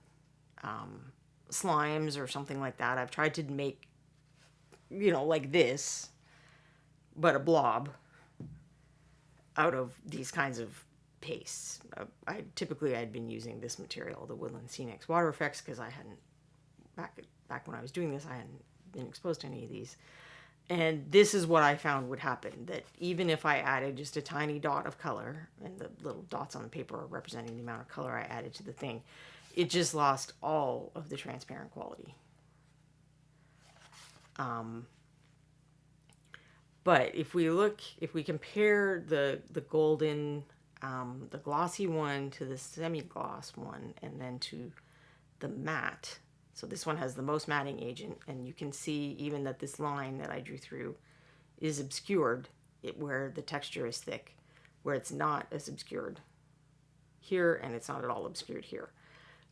A: slimes or something like that. I've tried to make, like this, but a blob out of these kinds of pastes. I'd been using this material, the Woodland Scenics Water Effects, because I hadn't, back when I was doing this, I hadn't been exposed to any of these. And this is what I found would happen, that even if I added just a tiny dot of color, and the little dots on the paper are representing the amount of color I added to the thing, it just lost all of the transparent quality. But if we compare the golden, the glossy one to the semi-gloss one, and then to the matte, so this one has the most matting agent, and you can see even that this line that I drew through is obscured where the texture is thick, where it's not as obscured here, and it's not at all obscured here.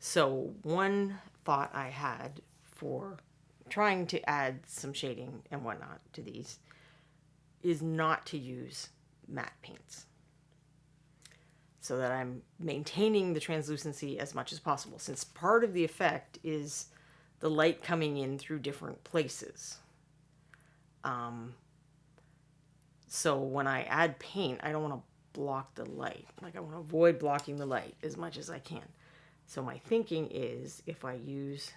A: So one thought I had for trying to add some shading and whatnot to these is not to use matte paints, so that I'm maintaining the translucency as much as possible, since part of the effect is the light coming in through different places. So when I add paint, I don't want to block the light. Like, I want to avoid blocking the light as much as I can. So my thinking is, if I use,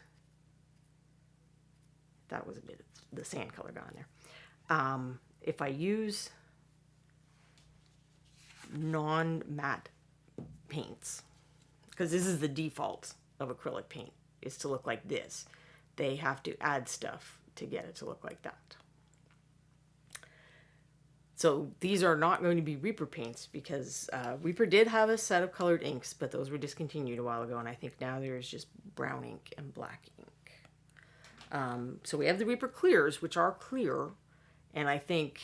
A: that was a bit of the sand color gone there. If I use non-matte paints, because this is the default of acrylic paint, is to look like this. They have to add stuff to get it to look like that. So these are not going to be Reaper paints, because Reaper did have a set of colored inks, but those were discontinued a while ago, and I think now there's just brown ink and black ink. So we have the Reaper clears, which are clear, and I think,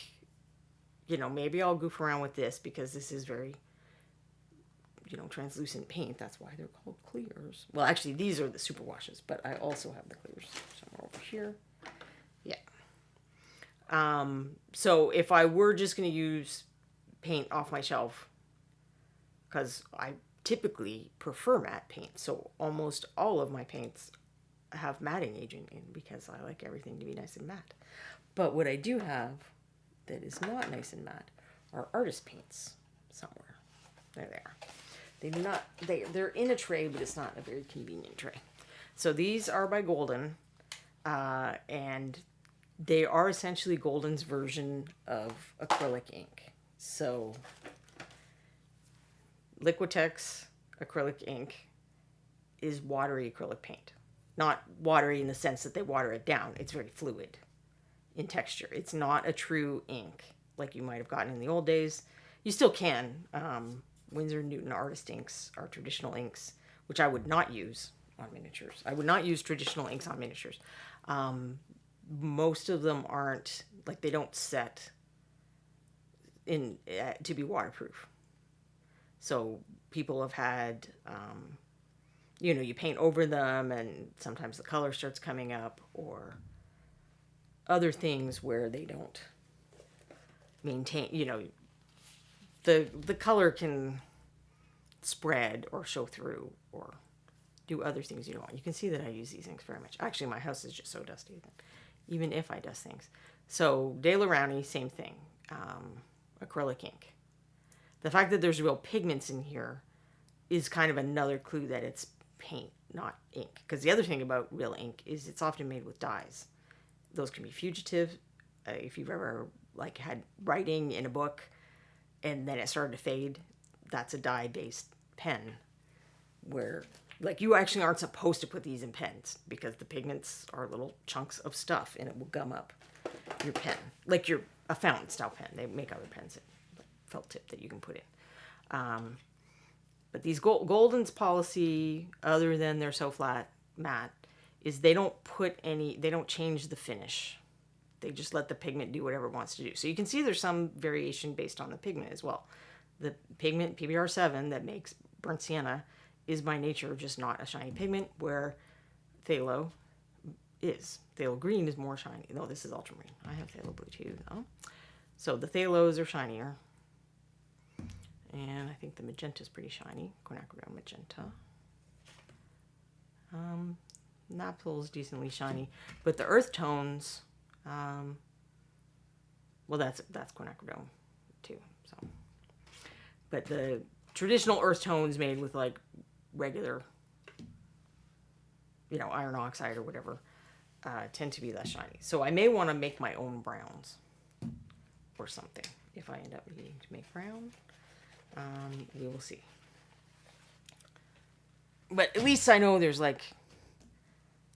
A: maybe I'll goof around with this, because this is very, translucent paint. That's why they're called clears. Well, actually, these are the super washes, but I also have the clears somewhere over here. Yeah. So if I were just going to use paint off my shelf, because I typically prefer matte paint, so almost all of my paints have matting agent in, because I like everything to be nice and matte. But what I do have that is not nice and matte are artist paints somewhere. There they are. They do not, they're in a tray, but it's not a very convenient tray. So these are by Golden, and they are essentially Golden's version of acrylic ink. So Liquitex acrylic ink is watery acrylic paint. Not watery in the sense that they water it down. It's very fluid in texture. It's not a true ink like you might have gotten in the old days. You still can. Winsor & Newton artist inks are traditional inks, which I would not use on miniatures. I would not use traditional inks on miniatures. Most of them aren't, like, they don't set to be waterproof. So people have had, you paint over them and sometimes the color starts coming up, or other things where they don't maintain, the color can spread or show through or do other things you don't want. You can see that I use these things very much. Actually, my house is just so dusty that even if I dust things. So De La Rowney, same thing. Acrylic ink. The fact that there's real pigments in here is kind of another clue that it's paint, not ink. Because the other thing about real ink is it's often made with dyes. Those can be fugitive. If you've ever had writing in a book and then it started to fade, that's a dye-based pen where you actually aren't supposed to put these in pens because the pigments are little chunks of stuff and it will gum up your pen. Like a fountain style pen. They make other pens, felt tip that you can put in. But these Golden's policy, other than they're so flat matte, is they don't change the finish. They just let the pigment do whatever it wants to do. So you can see there's some variation based on the pigment as well. The pigment PBR7 that makes burnt sienna is by nature just not a shiny pigment, where phthalo is. Phthalo green is more shiny. No, this is ultramarine. I have phthalo blue too, though. So the phthalos are shinier. And I think the magenta is pretty shiny. Quinacridone magenta. Naphthal's is decently shiny. But the earth tones, that's quinacridone too. So, but the traditional earth tones made with regular, iron oxide or whatever, tend to be less shiny. So I may want to make my own browns or something if I end up needing to make brown. We will see. But at least I know there's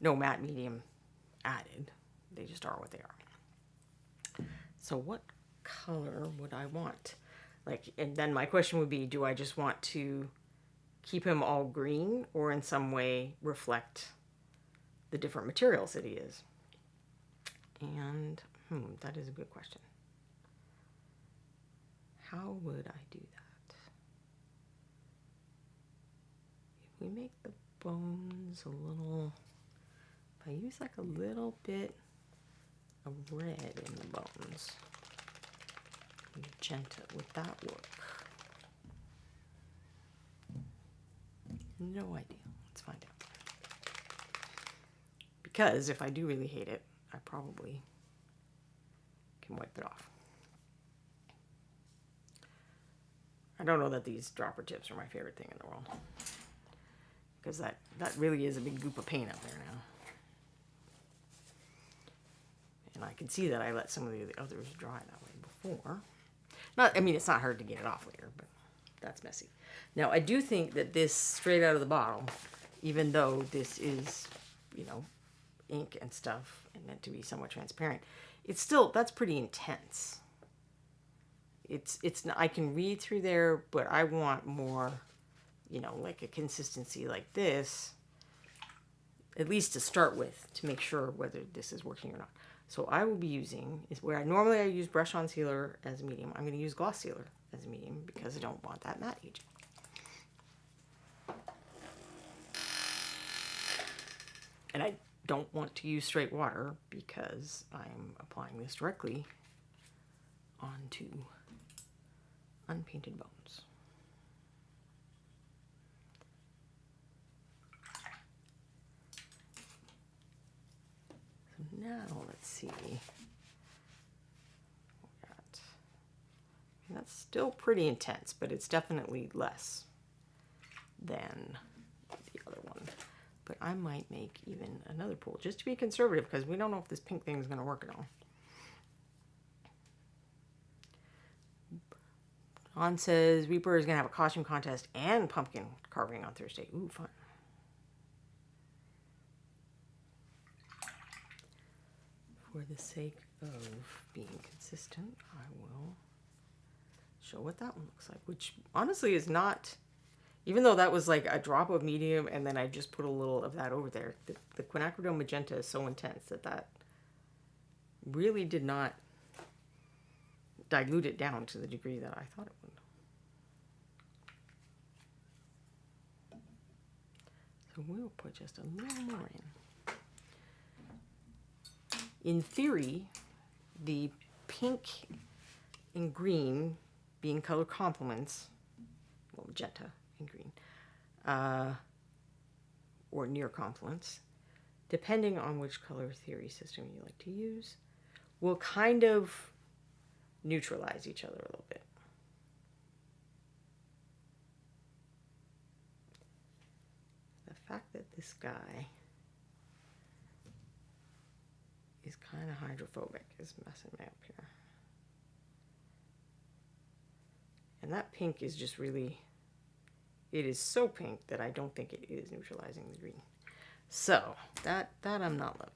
A: no matte medium added. They just are what they are. So what color would I want? And then my question would be, do I just want to keep him all green or in some way reflect the different materials that he is? And that is a good question. How would I do that? If we make the bones a little, if I use a little bit of red in the bones, magenta, would that work? No idea. Let's find out. Because if I do really hate it, I probably can wipe it off. I don't know that these dropper tips are my favorite thing in the world. Because that really is a big goop of paint up there now. And I can see that I let some of the others dry that way before. It's not hard to get it off later, but that's messy. Now, I do think that this straight out of the bottle, even though this is, ink and stuff and meant to be somewhat transparent, that's pretty intense. It's I can read through there, but I want more, a consistency like this, at least to start with, to make sure whether this is working or not. So I will be using, where I normally use brush on sealer as a medium, I'm going to use gloss sealer as a medium because I don't want that matte agent. And I don't want to use straight water because I'm applying this directly onto unpainted bones. So now let's see. That's still pretty intense, but it's definitely less than the other one. But I might make even another pool just to be conservative because we don't know if this pink thing is going to work at all. On says Reaper is going to have a costume contest and pumpkin carving on Thursday. Ooh, fun. For the sake of being consistent, I will show what that one looks like, which honestly is not, even though that was a drop of medium and then I just put a little of that over there, the quinacridone magenta is so intense that really did not dilute it down to the degree that I thought it would. So we'll put just a little more in. In theory, the pink and green being color complements, well, magenta and green, or near complements, depending on which color theory system you like to use, will kind of neutralize each other a little bit. The fact that this guy is kind of hydrophobic is messing me up here. And that pink is just really, it is so pink that I don't think it is neutralizing the green. So that I'm not loving.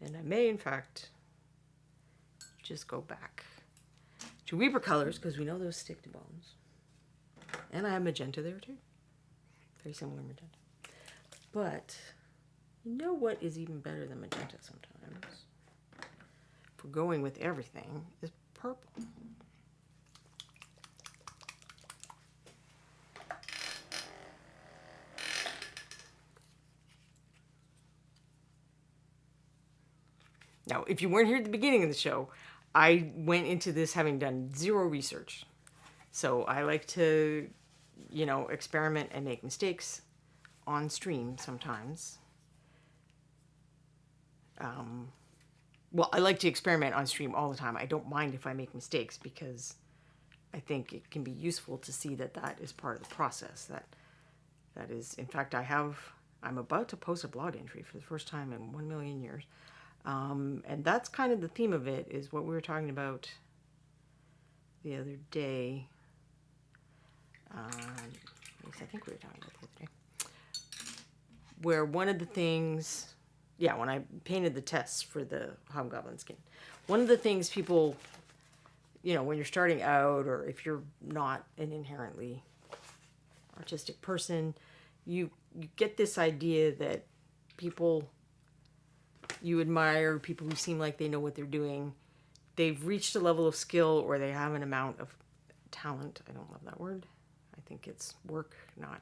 A: And I may, in fact, just go back to Reaper colors, because we know those stick to bones. And I have magenta there too. Very similar magenta. But you know what is even better than magenta sometimes? For going with everything is purple. Now, if you weren't here at the beginning of the show, I went into this having done zero research. So I like to, you know, experiment and make mistakes on stream sometimes. Well, I like to experiment on stream all the time. I don't mind if I make mistakes, because I think it can be useful to see that that is part of the process. That is, in fact, I'm about to post a blog entry for the first time in 1 million years. And that's kind of the theme of it, is what we were talking about the other day. At least I think we were talking about the other day. Where one of the things, yeah, when I painted the tests for the hobgoblin skin, one of the things people, you know, when you're starting out, or if you're not an inherently artistic person, you get this idea that people you admire, people who seem like they know what they're doing, they've reached a level of skill, or they have an amount of talent. I don't love that word. I think it's work, not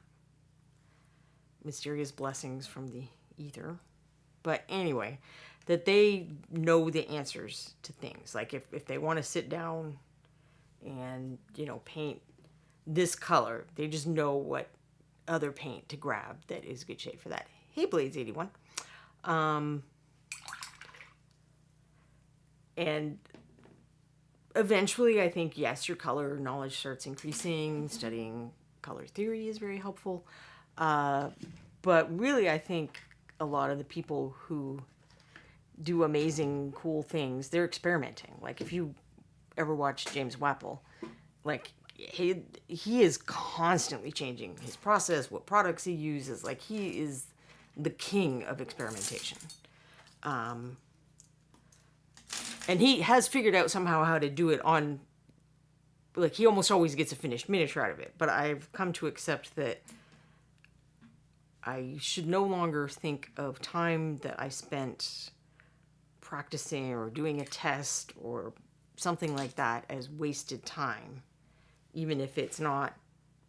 A: mysterious blessings from the ether. But anyway, that they know the answers to things. Like if they want to sit down and, you know, paint this color, they just know what other paint to grab that is good shade for that. Hey, Blades81. And eventually, I think, yes, your color knowledge starts increasing. Studying color theory is very helpful. But really, I think a lot of the people who do amazing, cool things, they're experimenting. Like, if you ever watch James Wapple, like, he is constantly changing his process, what products he uses. Like, he is the king of experimentation. And he has figured out somehow how to do it on, like, he almost always gets a finished miniature out of it. But I've come to accept that I should no longer think of time that I spent practicing or doing a test or something like that as wasted time, even if it's not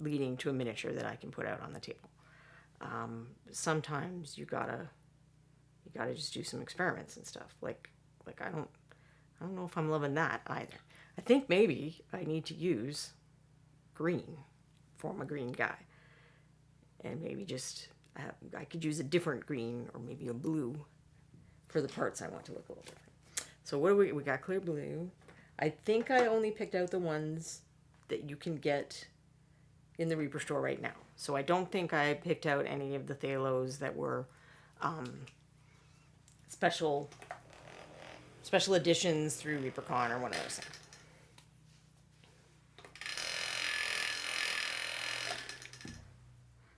A: leading to a miniature that I can put out on the table. Sometimes you gotta just do some experiments and stuff. Like I don't know if I'm loving that either. I think maybe I need to use green, form a green guy, and maybe just I could use a different green, or maybe a blue for the parts I want to look a little different. So what do we got? Clear blue. I think I only picked out the ones that you can get in the Reaper store right now. So I don't think I picked out any of the Thalos that were special editions through ReaperCon or one of those things.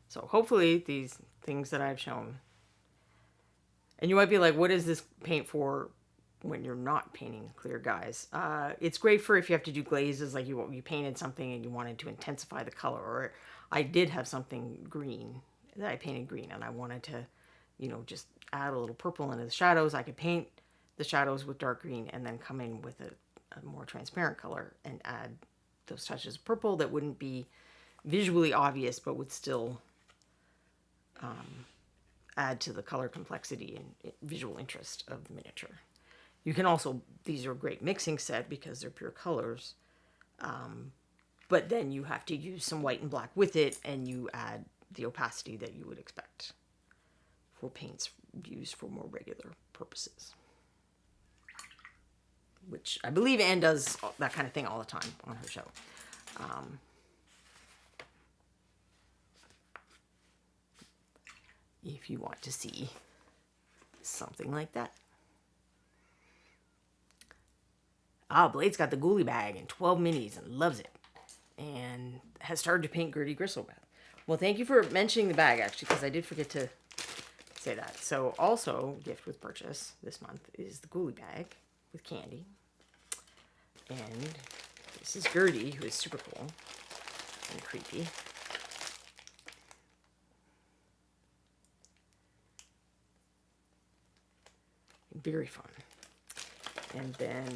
A: So hopefully these things that I've shown, and you might be like, what is this paint for when you're not painting clear guys? It's great for if you have to do glazes, like you painted something and you wanted to intensify the color. Or I did have something green that I painted green, and I wanted to, you know, just add a little purple into the shadows. I could paint the shadows with dark green and then come in with a more transparent color and add those touches of purple that wouldn't be visually obvious but would still add to the color complexity and visual interest of the miniature. You can also, these are a great mixing set because they're pure colors, but then you have to use some white and black with it, and you add the opacity that you would expect for paints used for more regular purposes. Which I believe Anne does that kind of thing all the time on her show. If you want to see something like that. Blade's got the Ghoulie bag and 12 minis and loves it. And has started to paint Gertie Grisselbath. Well, thank you for mentioning the bag, actually, because I did forget to say that. So, also, gift with purchase this month is the Ghoulie bag with candy. And this is Gertie, who is super cool and creepy. Very fun. And then,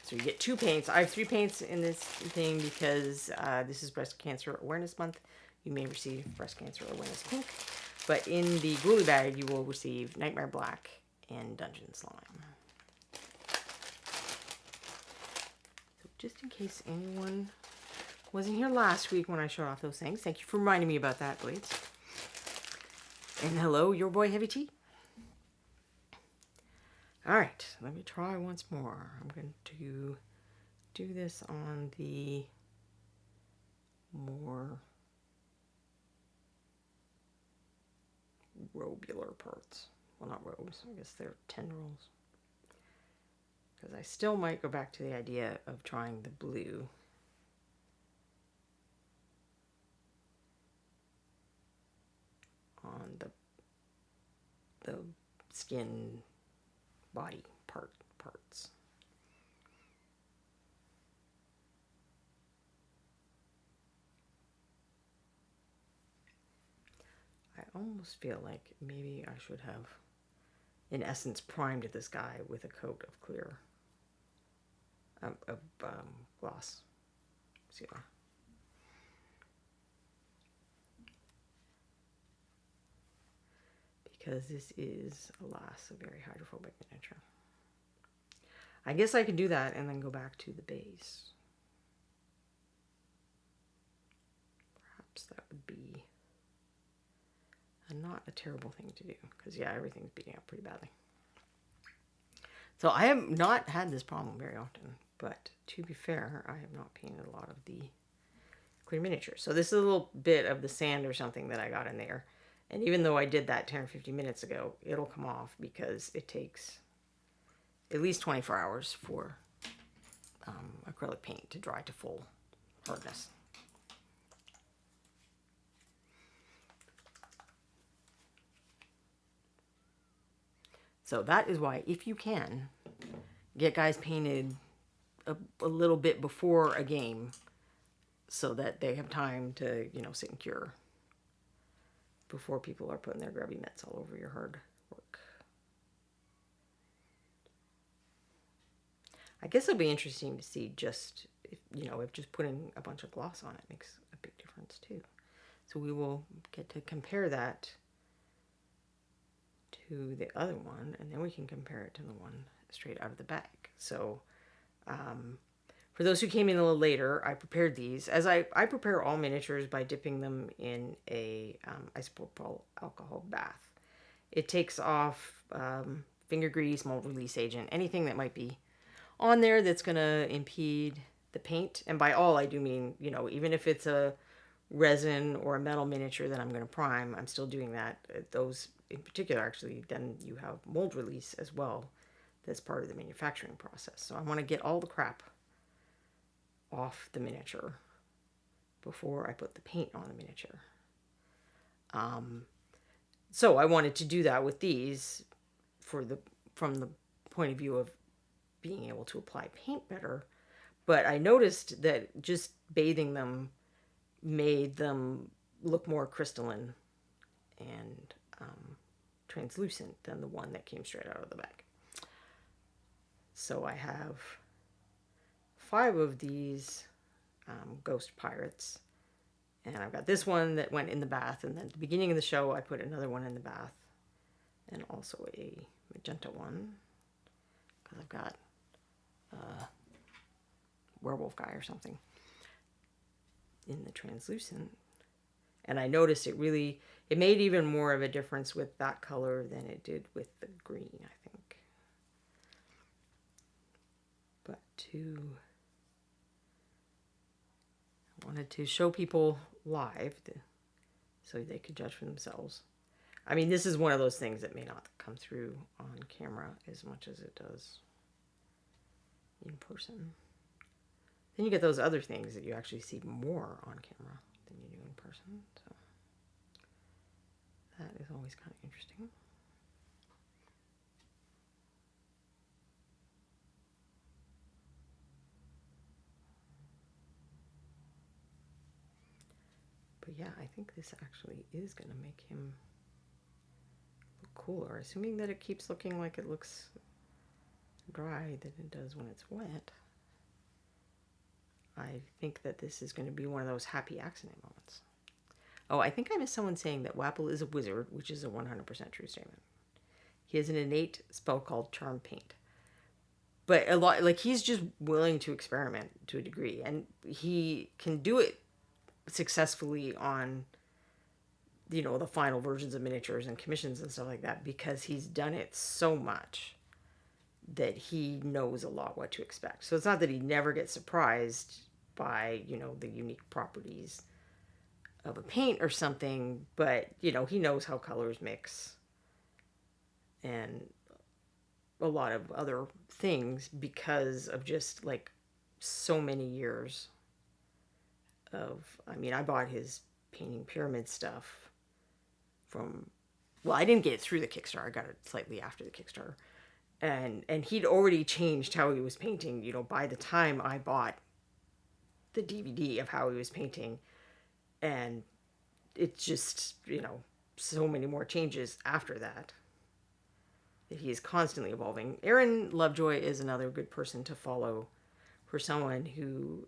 A: so you get 2 paints. I have 3 paints in this thing because this is Breast Cancer Awareness Month. You may receive Breast Cancer Awareness Pink. But in the Ghoulie bag, you will receive Nightmare Black and Dungeon Slime. So just in case anyone wasn't here last week when I showed off those things, thank you for reminding me about that, Blades. And hello, your boy Heavy T. Alright, let me try once more. I'm going to do this on the more robular parts. Well, not robes, I guess they're tendrils. Because I still might go back to the idea of trying the blue. On the skin body parts. I almost feel like maybe I should have, in essence, primed this guy with a coat of clear, gloss sealer. Because this is, alas, a very hydrophobic miniature. I guess I could do that and then go back to the base. Perhaps that would be not a terrible thing to do. Because, yeah, everything's beating up pretty badly. So I have not had this problem very often. But to be fair, I have not painted a lot of the clear miniatures. So this is a little bit of the sand or something that I got in there. And even though I did that 10 or 15 minutes ago, it'll come off because it takes at least 24 hours for acrylic paint to dry to full hardness. So that is why, if you can, get guys painted a little bit before a game so that they have time to, sit and cure before people are putting their grubby mitts all over your hard work. I guess it'll be interesting to see just, if just putting a bunch of gloss on it makes a big difference too. So we will get to compare that to the other one, and then we can compare it to the one straight out of the bag. So for those who came in a little later, I prepared these. As I prepare all miniatures by dipping them in a isopropyl alcohol bath. It takes off finger grease, mold release agent, anything that might be on there that's going to impede the paint. And by all, I do mean, even if it's a resin or a metal miniature that I'm going to prime, I'm still doing that. Those in particular, actually, then you have mold release as well. That's part of the manufacturing process. So I want to get all the crap off the miniature before I put the paint on the miniature. So I wanted to do that with these from the point of view of being able to apply paint better. But I noticed that just bathing them made them look more crystalline and translucent than the one that came straight out of the bag. So I have 5 of these ghost pirates. And I've got this one that went in the bath. And then at the beginning of the show, I put another one in the bath. And also a magenta one. Because I've got a werewolf guy or something in the translucent. And I noticed it made even more of a difference with that color than it did with the green, I think. But I wanted to show people live so they could judge for themselves. I mean, this is one of those things that may not come through on camera as much as it does in person. Then you get those other things that you actually see more on camera than you do in person. So that is always kind of interesting. But yeah, I think this actually is going to make him look cooler, assuming that it keeps looking like it looks dry than it does when it's wet. I think that this is going to be one of those happy accident moments. Oh, I think I missed someone saying that Wapple is a wizard, which is a 100% true statement. He has an innate spell called Charm Paint. But a lot, like, he's just willing to experiment to a degree. And he can do it successfully on, you know, the final versions of miniatures and commissions and stuff like that, because he's done it so much that he knows a lot what to expect. So it's not that he never gets surprised by, you know, the unique properties of a paint or something, but, you know, he knows how colors mix and a lot of other things because of just, like, so many years of, I mean, I bought his painting pyramid stuff from, well, I didn't get it through the Kickstarter. I got it slightly after the Kickstarter. And he'd already changed how he was painting, you know, by the time I bought the DVD of how he was painting. And it's just, you know, so many more changes after that he is constantly evolving. Aaron Lovejoy is another good person to follow for someone who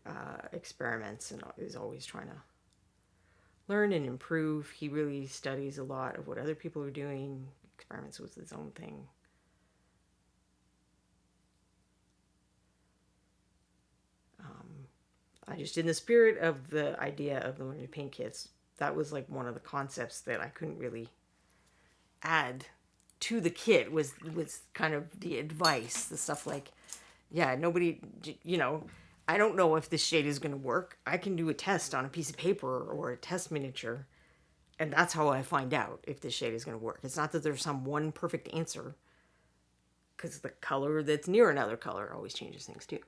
A: experiments and is always trying to learn and improve. He really studies a lot of what other people are doing, experiments with his own thing. I just, in the spirit of the idea of the learning to paint kits, that was like one of the concepts that I couldn't really add to the kit was kind of the advice, the stuff like, yeah, nobody, you know, I don't know if this shade is going to work. I can do a test on a piece of paper or a test miniature, and that's how I find out if this shade is going to work. It's not that there's some one perfect answer, because the color that's near another color always changes things too.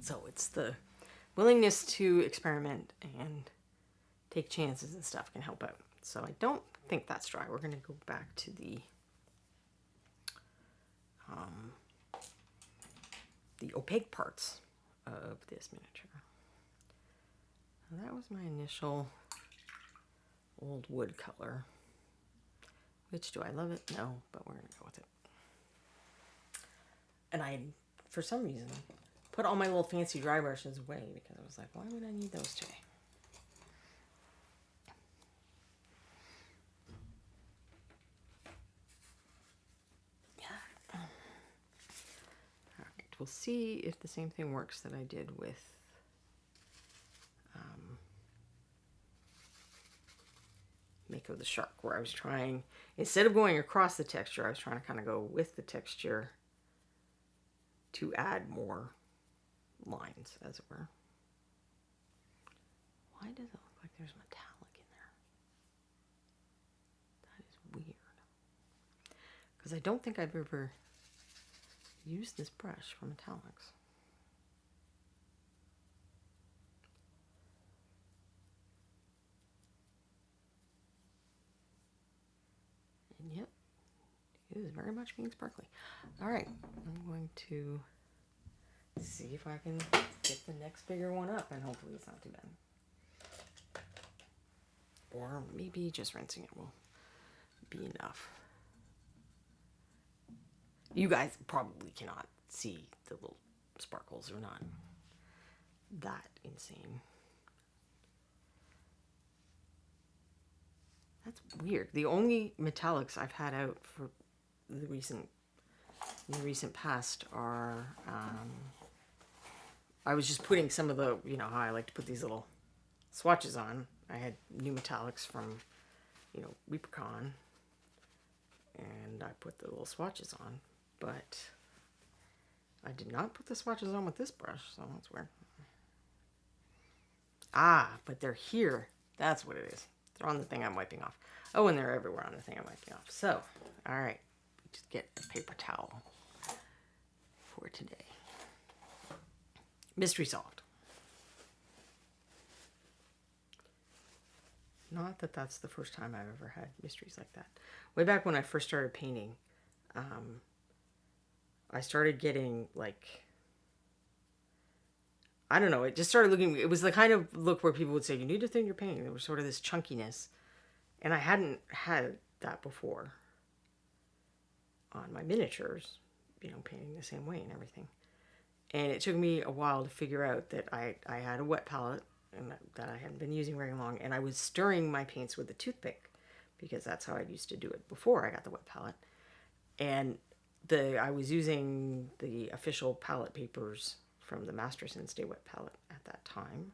A: So it's the willingness to experiment and take chances and stuff can help out. So I don't think that's dry. We're going to go back to the opaque parts of this miniature. And that was my initial old wood color. Which, do I love it? No, but we're going to go with it. And I, for some reason, put all my little fancy dry brushes away because I was like, why would I need those today? Yeah. All right, we'll see if the same thing works that I did with Mako the Shark, where I was trying, instead of going across the texture, I was trying to kind of go with the texture to add more lines, as it were. Why does it look like there's metallic in there? That is weird. Because I don't think I've ever used this brush for metallics. And yet, it is very much being sparkly. All right, I'm going to see if I can get the next bigger one up, and hopefully it's not too bad. Or maybe just rinsing it will be enough. You guys probably cannot see the little sparkles. They're not that insane. That's weird. The only metallics I've had out for the recent past are, I was just putting some of the, you know, how I like to put these little swatches on. I had new metallics from, you know, Reapercon, and I put the little swatches on, but I did not put the swatches on with this brush, so that's weird. Ah, but they're here. That's what it is. They're on the thing I'm wiping off. Oh, and they're everywhere on the thing I'm wiping off. So, all right, just get a paper towel for today. Mystery solved. Not that that's the first time I've ever had mysteries like that. Way back when I first started painting, I started getting like, I don't know, it just started looking, it was the kind of look where people would say, you need to thin your painting. There was sort of this chunkiness. And I hadn't had that before on my miniatures, you know, painting the same way and everything. And it took me a while to figure out that I had a wet palette and that I hadn't been using very long. And I was stirring my paints with a toothpick because that's how I used to do it before I got the wet palette. And I was using the official palette papers from the Masterson Stay Wet palette at that time,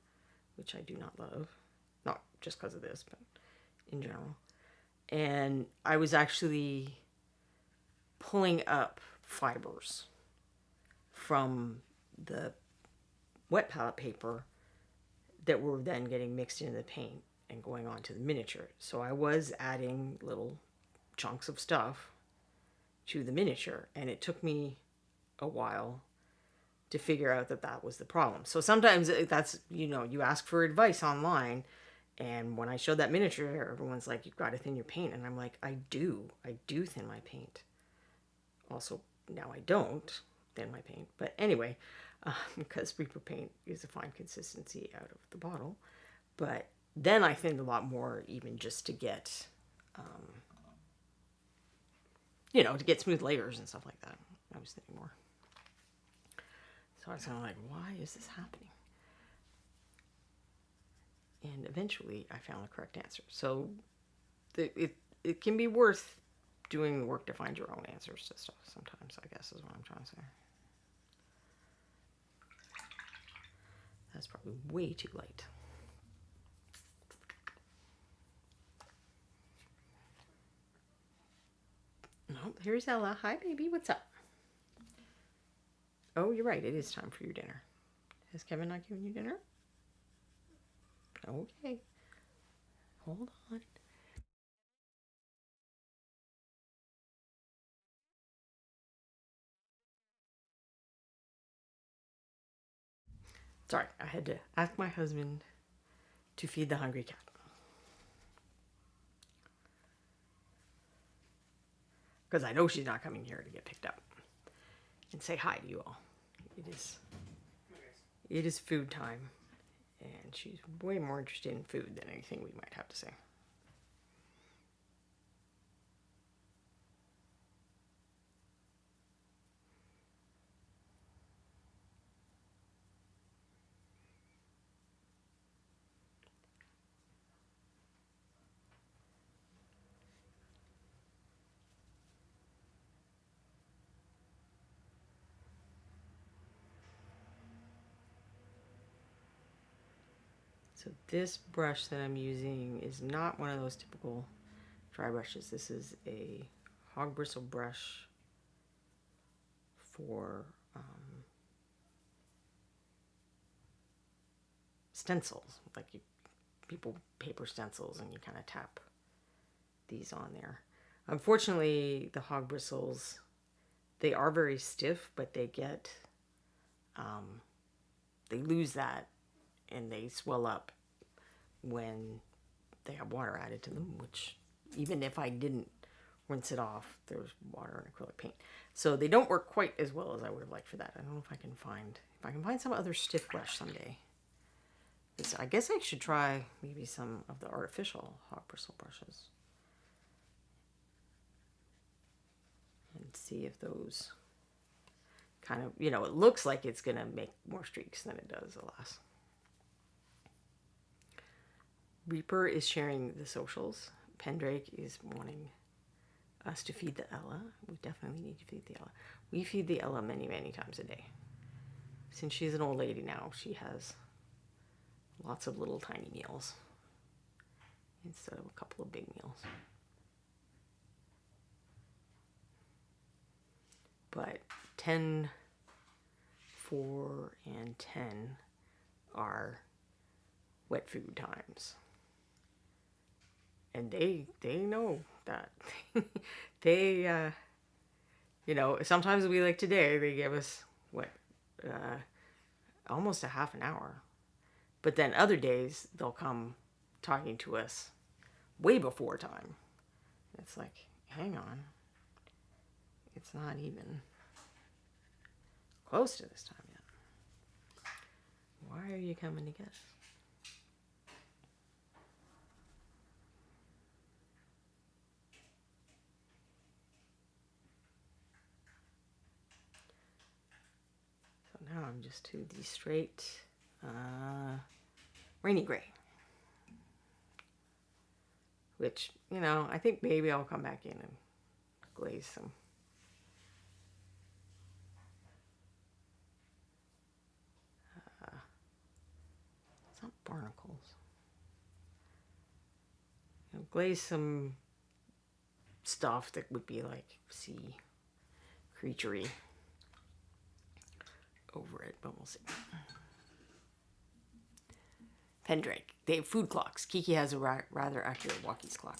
A: which I do not love. Not just because of this, but in general. And I was actually pulling up fibers from the wet palette paper that were then getting mixed into the paint and going on to the miniature. So I was adding little chunks of stuff to the miniature, and it took me a while to figure out that that was the problem. So sometimes that's, you know, you ask for advice online, and when I showed that miniature, everyone's like, you've got to thin your paint. And I'm like, I do thin my paint. Also, now I don't thin my paint. But anyway, because Reaper paint is a fine consistency out of the bottle. But then I thinned a lot more, even just to get, you know, to get smooth layers and stuff like that. I was thinning more. So I was kind of like, why is this happening? And eventually I found the correct answer. So it can be worth doing the work to find your own answers to stuff sometimes, I guess is what I'm trying to say. That's probably way too light. No, here's Ella. Hi, baby. What's up? Oh, you're right. It is time for your dinner. Has Kevin not given you dinner? Okay. Hold on. Sorry, I had to ask my husband to feed the hungry cat. Because I know she's not coming here to get picked up. And say hi to you all. It is food time. And she's way more interested in food than anything we might have to say. So this brush that I'm using is not one of those typical dry brushes. This is a hog bristle brush for stencils. Like people paper stencils and you kind of tap these on there. Unfortunately, the hog bristles, they are very stiff, but they get, they lose that and they swell up when they have water added to them, which even if I didn't rinse it off, there's water and acrylic paint. So they don't work quite as well as I would have liked for that. I don't know if I can find some other stiff brush someday. I guess I should try maybe some of the artificial hog bristle brushes. and see if those kind of, you know, it looks like it's going to make more streaks than it does, alas. Reaper is sharing the socials. Pendrake is wanting us to feed the Ella. We definitely need to feed the Ella. We feed the Ella many, many times a day. Since she's an old lady now, she has lots of little tiny meals instead of a couple of big meals. But 10, 4, and 10 are wet food times. And they know that. They, you know, sometimes we, like today, they give us, almost a half an hour. But then other days, they'll come talking to us way before time. It's like, hang on. It's not even close to this time yet. Why are you coming to get us? So now I'm just to the straight rainy gray. Which, you know, I think maybe I'll come back in and glaze some. It's not barnacles. You know, glaze some stuff that would be like sea creaturey over it, but we'll see. Pendrake. They have food clocks. Kiki has a rather accurate walkies clock.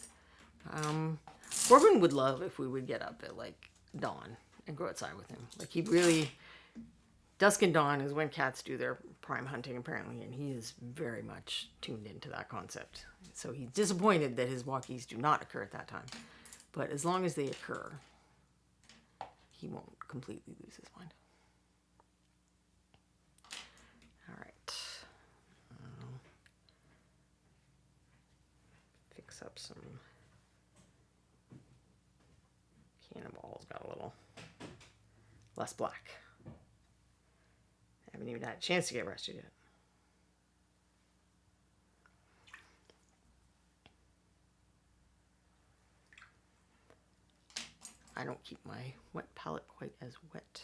A: Corbin would love if we would get up at like dawn and go outside with him. Like he really, dusk and dawn is when cats do their prime hunting apparently, and he is very much tuned into that concept. So he's disappointed that his walkies do not occur at that time. But as long as they occur, he won't completely lose his mind. All right. Fix up some cannonballs. Got a little less black. Haven't even had a chance to get rested yet. I don't keep my wet palette quite as wet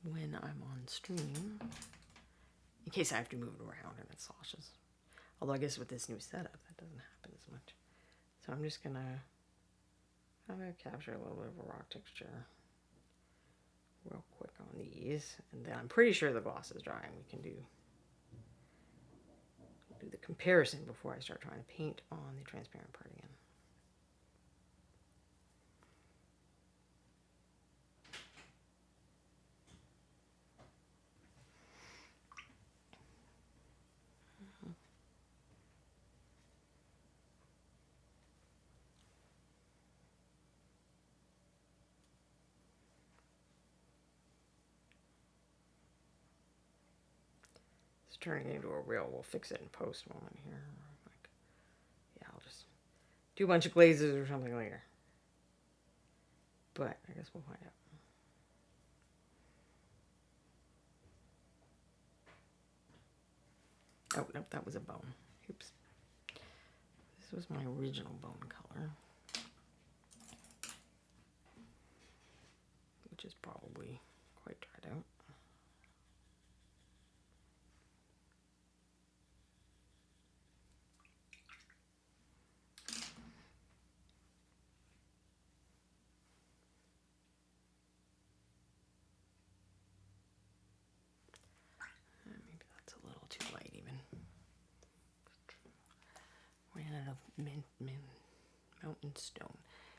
A: when I'm on stream, in case I have to move it around and it sloshes. Although I guess with this new setup, that doesn't happen as much. So I'm just gonna capture a little bit of a rock texture real quick on these, and then I'm pretty sure the gloss is dry and we can do the comparison before I start trying to paint on the transparent part again. Turning it into a reel. We'll fix it in post moment here. Like, yeah, I'll just do a bunch of glazes or something later. But I guess we'll find out. Oh, nope, that was a bone. Oops. This was my original bone color, which is probably quite dried out. Maybe that's a little too light even. Ran out of mountain stone.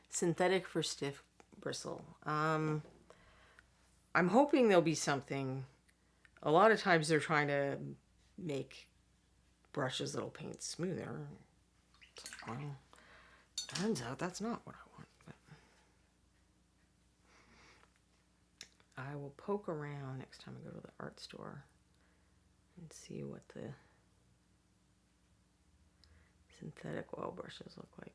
A: Synthetic for stiff bristle. I'm hoping there'll be something. A lot of times they're trying to make brushes that'll paint smoother. Well, turns out that's not what I want. But I will poke around next time I go to the art store and see what the synthetic oil brushes look like.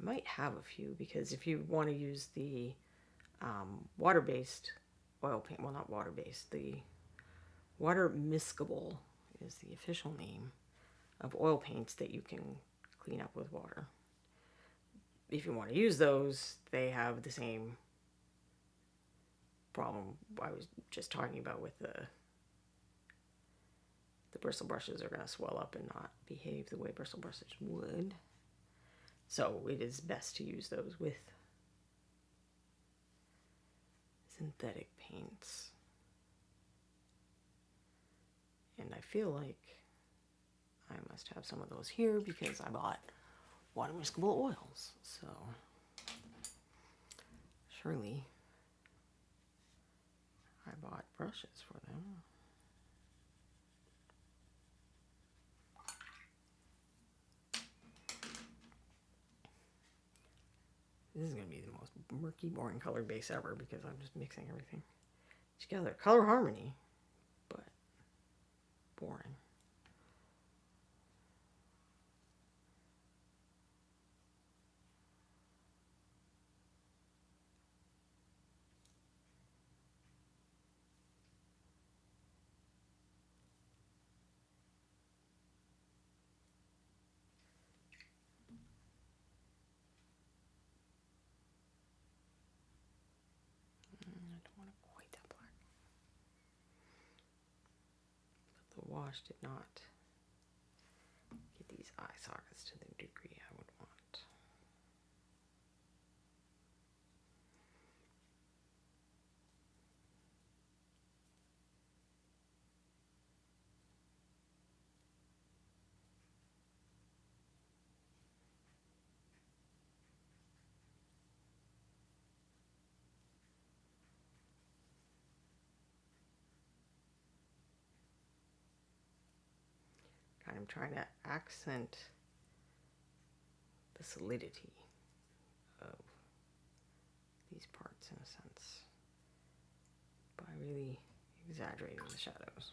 A: I might have a few, because if you want to use the water-based oil paint, well, not water-based, the water miscible is the official name of oil paints that you can clean up with water. If you want to use those, they have the same problem I was just talking about with the bristle brushes are going to swell up and not behave the way bristle brushes would. So it is best to use those with synthetic paints. And I feel like I must have some of those here because I bought water miscible oils. So surely I bought brushes for them. This is going to be the most murky, boring color base ever because I'm just mixing everything together. Color harmony, but boring. The wash did not get these eye sockets to the degree I would want. I'm trying to accent the solidity of these parts in a sense by really exaggerating the shadows.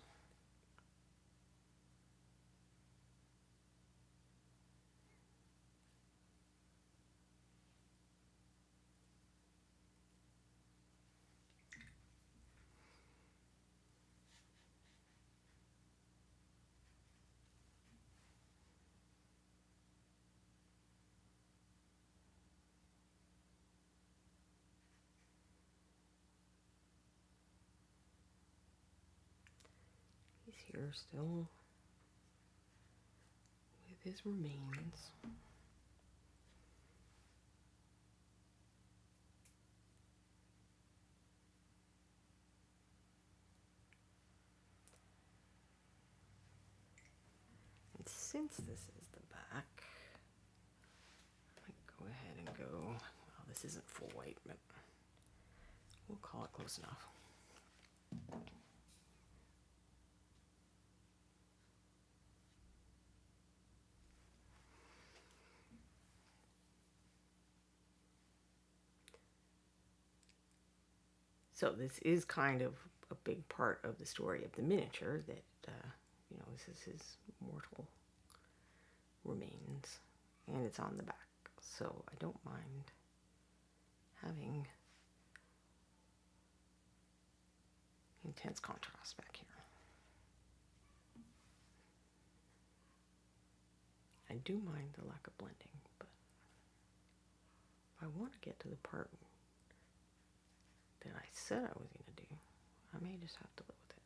A: He's here still with his remains. And since this is the back, I might go ahead and go, well, this isn't full white, but we'll call it close enough. So this is kind of a big part of the story of the miniature that, you know, this is his mortal remains, and it's on the back. So I don't mind having intense contrast back here. I do mind the lack of blending, but if I want to get to the part that I said I was going to do, I may just have to live with it.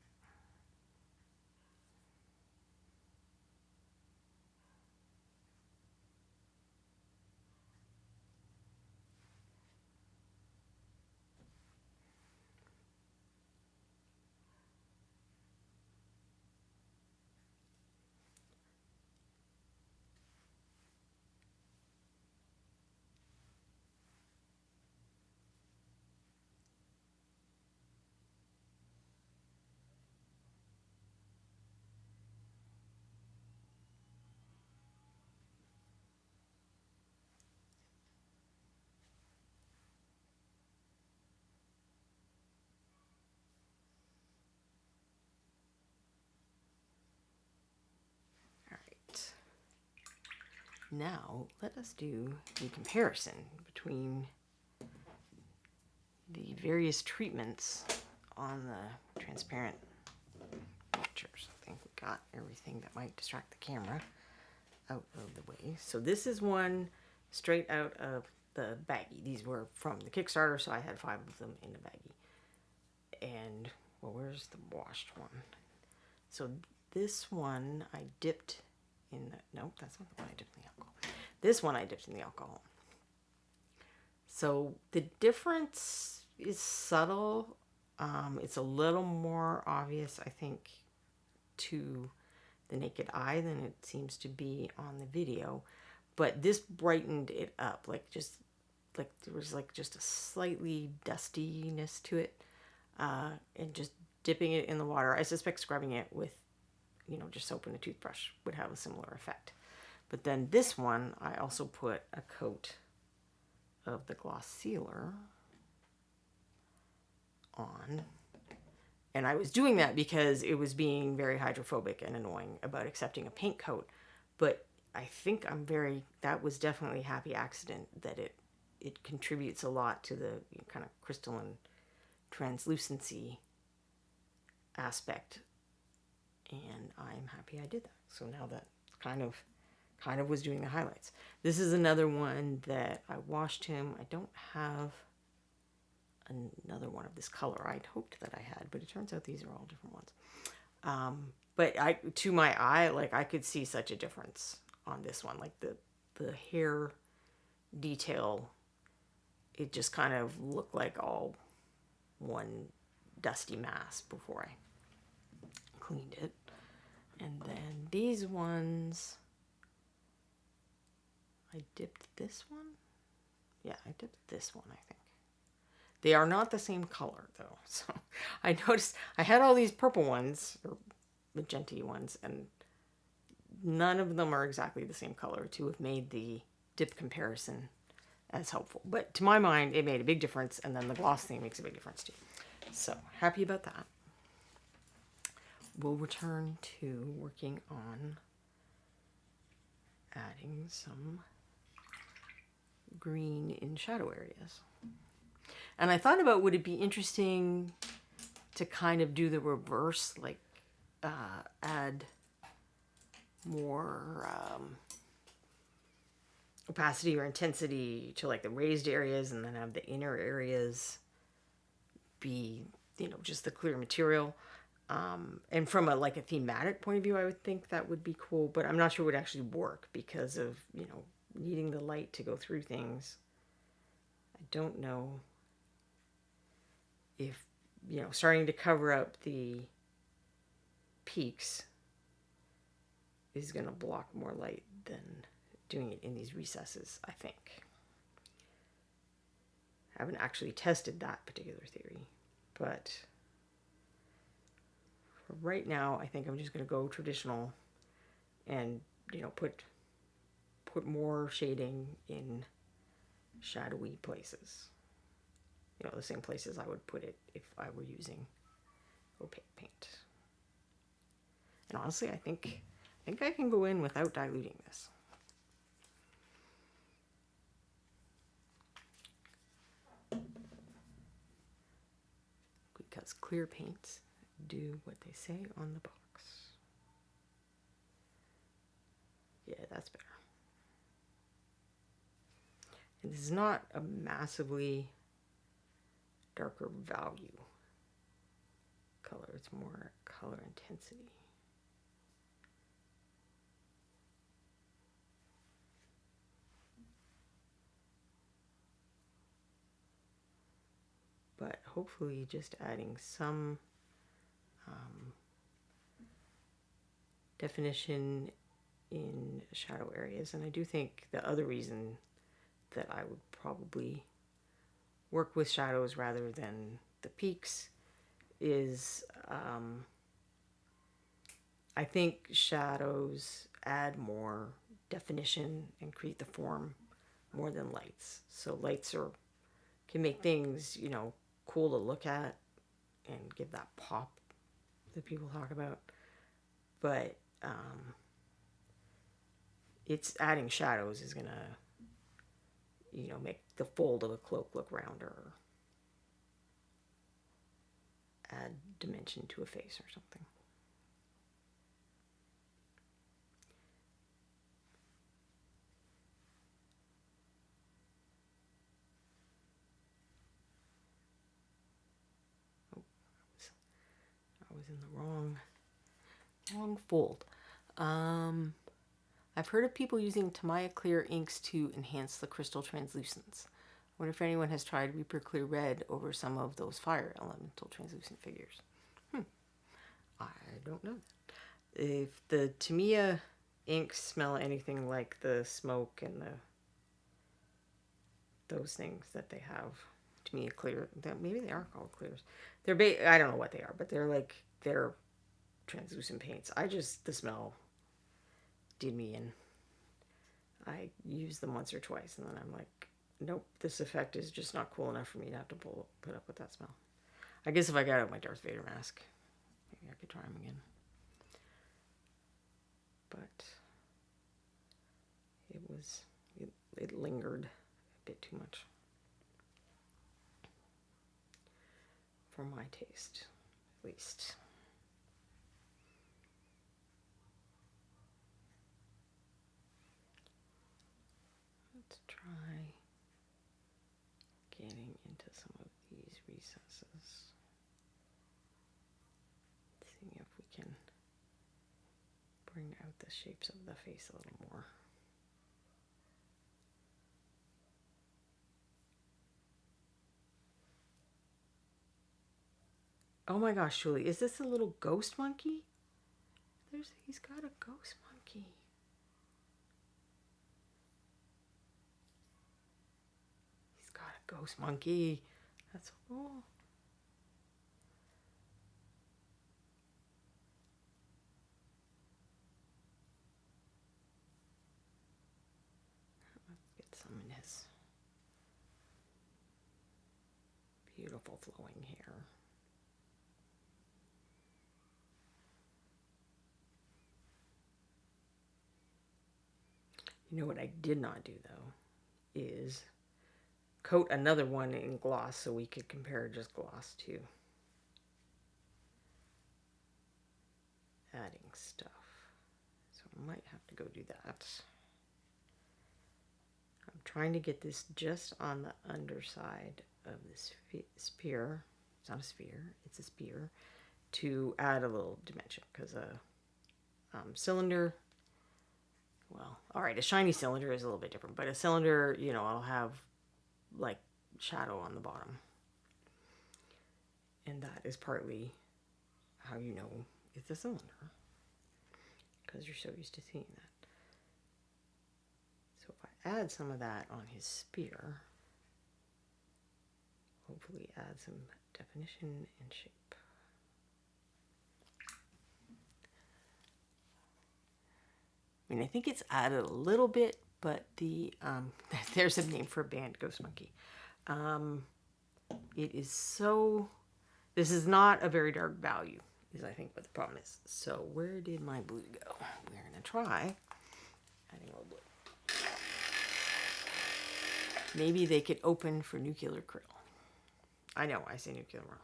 A: Now, let us do the comparison between the various treatments on the transparent pictures. I think we got everything that might distract the camera out of the way. So this is one straight out of the baggie. These were from the Kickstarter, so I had 5 of them in the baggie. And, well, where's the washed one? So this one I dipped in the, nope, that's not the one I dipped in the alcohol. This one I dipped in the alcohol. So the difference is subtle. It's a little more obvious, I think, to the naked eye than it seems to be on the video. But this brightened it up, like there was like just a slightly dustiness to it. And just dipping it in the water, I suspect scrubbing it with, just soap and a toothbrush would have a similar effect. But then this one, I also put a coat of the gloss sealer on. And I was doing that because it was being very hydrophobic and annoying about accepting a paint coat. But I think that was definitely a happy accident, that it contributes a lot to the kind of crystalline translucency aspect. And I'm happy I did that. So now that kind of was doing the highlights. This is another one that I washed him. I don't have another one of this color. I'd hoped that I had, but it turns out these are all different ones. But to my eye, like, I could see such a difference on this one. Like the hair detail, it just kind of looked like all one dusty mass before I cleaned it. And then these ones, I dipped this one. Yeah, I dipped this one, I think. They are not the same color, though. So I noticed I had all these purple ones, or magenta ones, and none of them are exactly the same color to have made the dip comparison as helpful. But to my mind, it made a big difference, and then the gloss thing makes a big difference too. So happy about that. We'll return to working on adding some green in shadow areas. And I thought about, would it be interesting to kind of do the reverse, like add more opacity or intensity to like the raised areas, and then have the inner areas be, just the clear material. And from a thematic point of view, I would think that would be cool, but I'm not sure it would actually work because of, needing the light to go through things. I don't know if, starting to cover up the peaks is going to block more light than doing it in these recesses, I think. I haven't actually tested that particular theory, but for right now, I think I'm just going to go traditional and, put more shading in shadowy places. The same places I would put it if I were using opaque paint. And honestly, I think I can go in without diluting this. Because clear paints do what they say on the box. Yeah, that's better. And this is not a massively darker value color. It's more color intensity. But hopefully just adding some definition in shadow areas. And I do think the other reason that I would probably work with shadows rather than the peaks is I think shadows add more definition and create the form more than lights. So lights can make things, cool to look at and give that pop that people talk about. But it's adding shadows is gonna, you know, make the fold of a cloak look rounder, or add dimension to a face or something. Oh, I was in the wrong fold. I've heard of people using Tamiya Clear inks to enhance the crystal translucence. I wonder if anyone has tried Reaper Clear Red over some of those fire elemental translucent figures. I don't know. If the Tamiya inks smell anything like the smoke and those things that they have, Tamiya Clear, that maybe they are called clears. They're I don't know what they are, but they're translucent paints. The smell did me in. I used them once or twice, and then I'm like, nope, this effect is just not cool enough for me to have to put up with that smell. I guess if I got out my Darth Vader mask, maybe I could try them again. But it lingered a bit too much for my taste, at least. Let's try getting into some of these recesses. Seeing if we can bring out the shapes of the face a little more. Oh my gosh, Julie, is this a little ghost monkey? He's got a ghost monkey. He's got a ghost monkey. That's so cool. Let's get some in his beautiful flowing hair. You know what I did not do, though, is coat another one in gloss so we could compare just gloss to adding stuff. So I might have to go do that. I'm trying to get this just on the underside of this spear. It's not a sphere, it's a spear, to add a little dimension, because a cylinder, well, all right, a shiny cylinder is a little bit different, but a cylinder, you know, I'll have like shadow on the bottom, and that is partly how you know it's a cylinder, because you're so used to seeing that. So if I add some of that on his spear, hopefully add some definition and shape. I mean, I think it's added a little bit, but there's a name for a band, Ghost Monkey. It is so, this is not a very dark value, is I think what the problem is. So where did my blue go? We're going to try adding a little blue. Maybe they could open for nuclear krill. I know, I say nuclear wrong.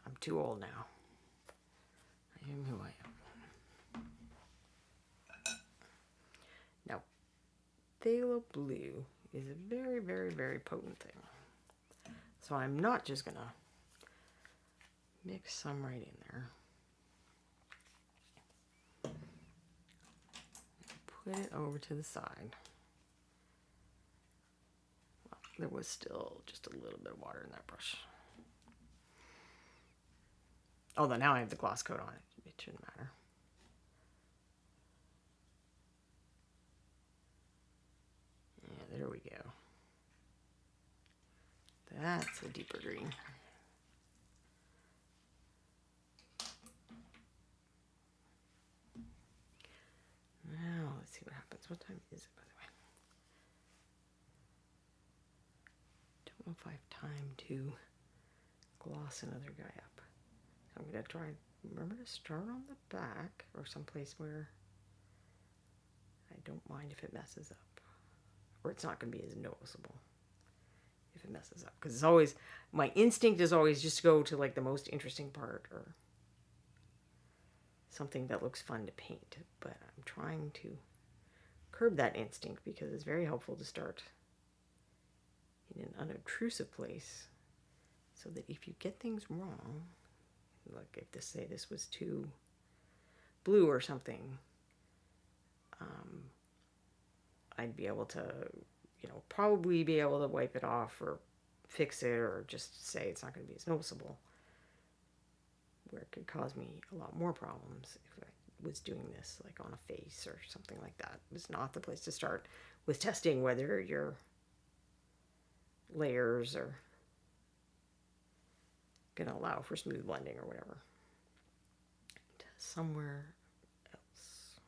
A: I'm too old now. I am who I am. Now, phthalo blue is a very, very, very potent thing. So I'm not just going to mix some right in there. Put it over to the side. Well, there was still just a little bit of water in that brush. Although now I have the gloss coat on it. It shouldn't matter. Yeah, there we go. That's a deeper green. Now, let's see what happens. What time is it, by the way? Don't know if I have time to gloss another guy up. I'm going to try remember to start on the back or someplace where I don't mind if it messes up. Or it's not going to be as noticeable if it messes up. Because it's always, my instinct is always just to go to like the most interesting part or something that looks fun to paint. But I'm trying to curb that instinct because it's very helpful to start in an unobtrusive place so that if you get things wrong, like if this was too blue or something, I'd be able to, probably be able to wipe it off or fix it or just say it's not going to be as noticeable, where it could cause me a lot more problems if I was doing this like on a face or something like that. It's not the place to start with testing whether your layers are going to allow for smooth blending or whatever. Somewhere else.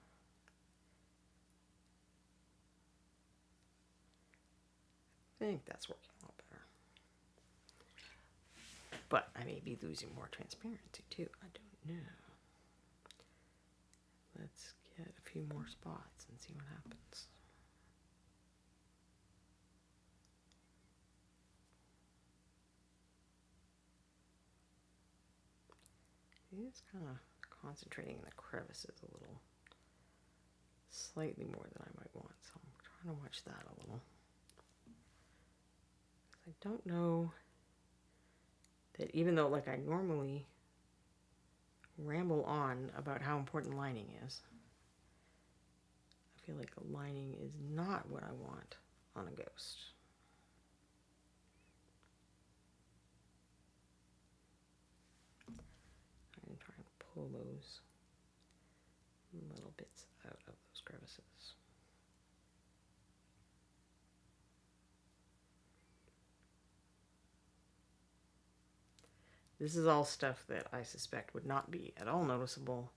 A: I think that's working a lot better. But I may be losing more transparency too. I don't know. Let's get a few more spots and see what happens. It's kind of concentrating in the crevices a little, slightly more than I might want, so I'm trying to watch that a little. I don't know that even though like I normally ramble on about how important lining is, I feel like the lining is not what I want on a ghost. I'm going to try and pull those little bits out of those crevices. This is all stuff that I suspect would not be at all noticeable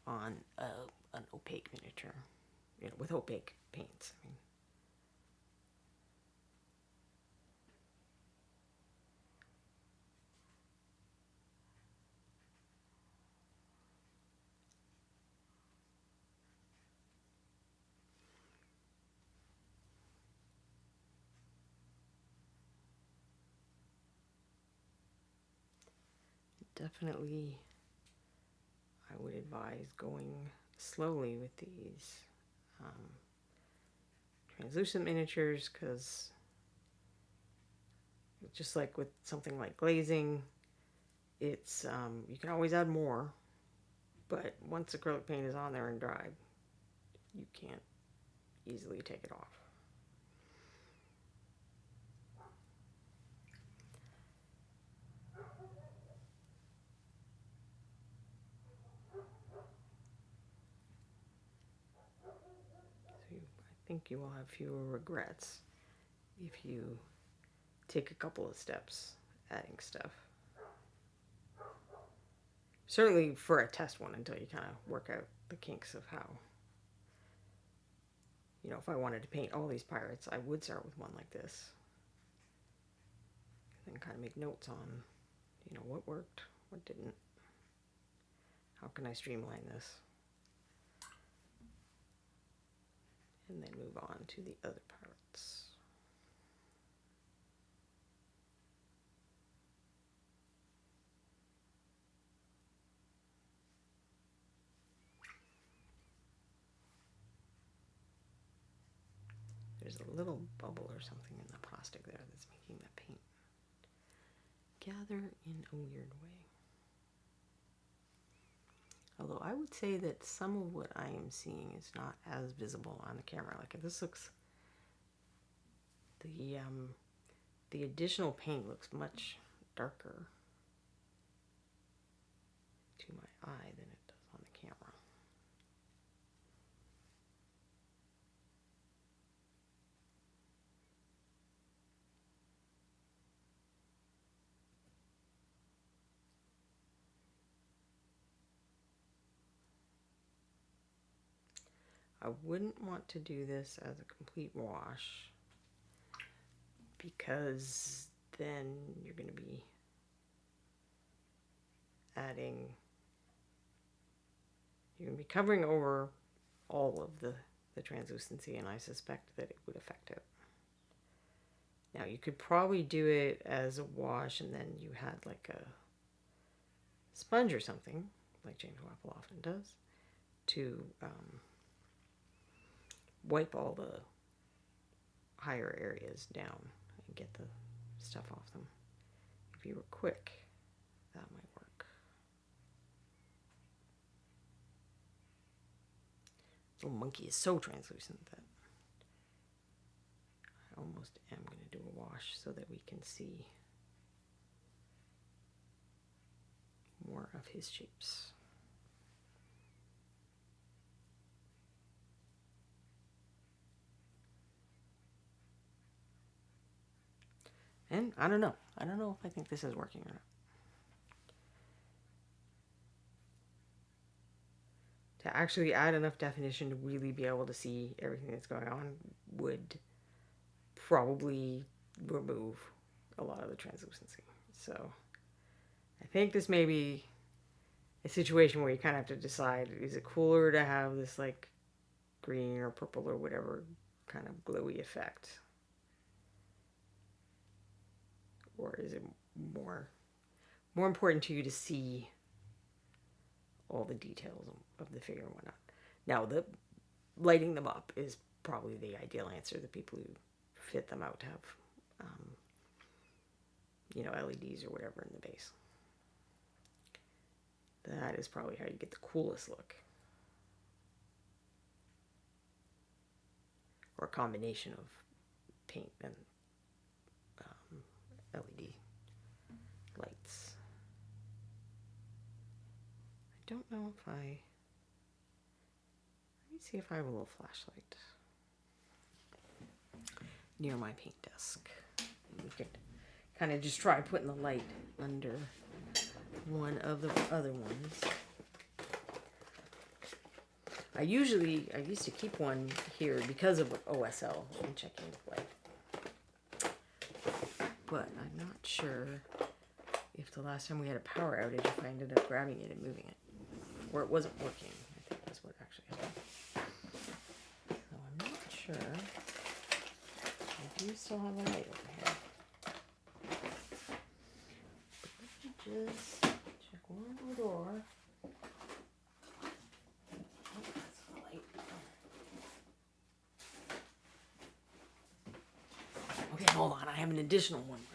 A: on an opaque miniature, with opaque paints. I mean, definitely, I would advise going slowly with these translucent miniatures, because just like with something like glazing, it's you can always add more, but once acrylic paint is on there and dried, you can't easily take it off. So I think you will have fewer regrets if you take a couple of steps adding stuff. Certainly for a test one, until you kind of work out the kinks of how, if I wanted to paint all these pirates, I would start with one like this. And then kind of make notes on, what worked, what didn't. How can I streamline this? And then move on to the other pirates. There's a little bubble or something in the plastic there that's making the paint gather in a weird way. Although I would say that some of what I am seeing is not as visible on the camera. Like if this looks, the additional paint looks much darker to my eye than it does on the camera. I wouldn't want to do this as a complete wash, because then you're going to be adding, you're going to be covering over all of the translucency, and I suspect that it would affect it. Now, you could probably do it as a wash, and then you had like a sponge or something, like James Waffle often does, to wipe all the higher areas down and get the stuff off them. If you were quick, that might work. This little monkey is so translucent that I almost am going to do a wash so that we can see more of his shapes. And I don't know. I don't know if I think this is working or not. To actually add enough definition to really be able to see everything that's going on would probably remove a lot of the translucency. So I think this may be a situation where you kind of have to decide, is it cooler to have this like green or purple or whatever kind of glowy effect? Or is it more important to you to see all the details of the figure and whatnot? Now, the lighting them up is probably the ideal answer. The people who fit them out have, LEDs or whatever in the base. That is probably how you get the coolest look. Or a combination of paint and LED lights. I don't know if let me see if I have a little flashlight near my paint desk. We could kind of just try putting the light under one of the other ones. I used to keep one here because of OSL and checking the light. But I'm not sure if the last time we had a power outage, if I ended up grabbing it and moving it. Or it wasn't working. I think that's what actually happened. So I'm not sure. I do still have a light over here. Let me just check one more door. Oh, that's the light. Okay, hold on. I have an additional one more door.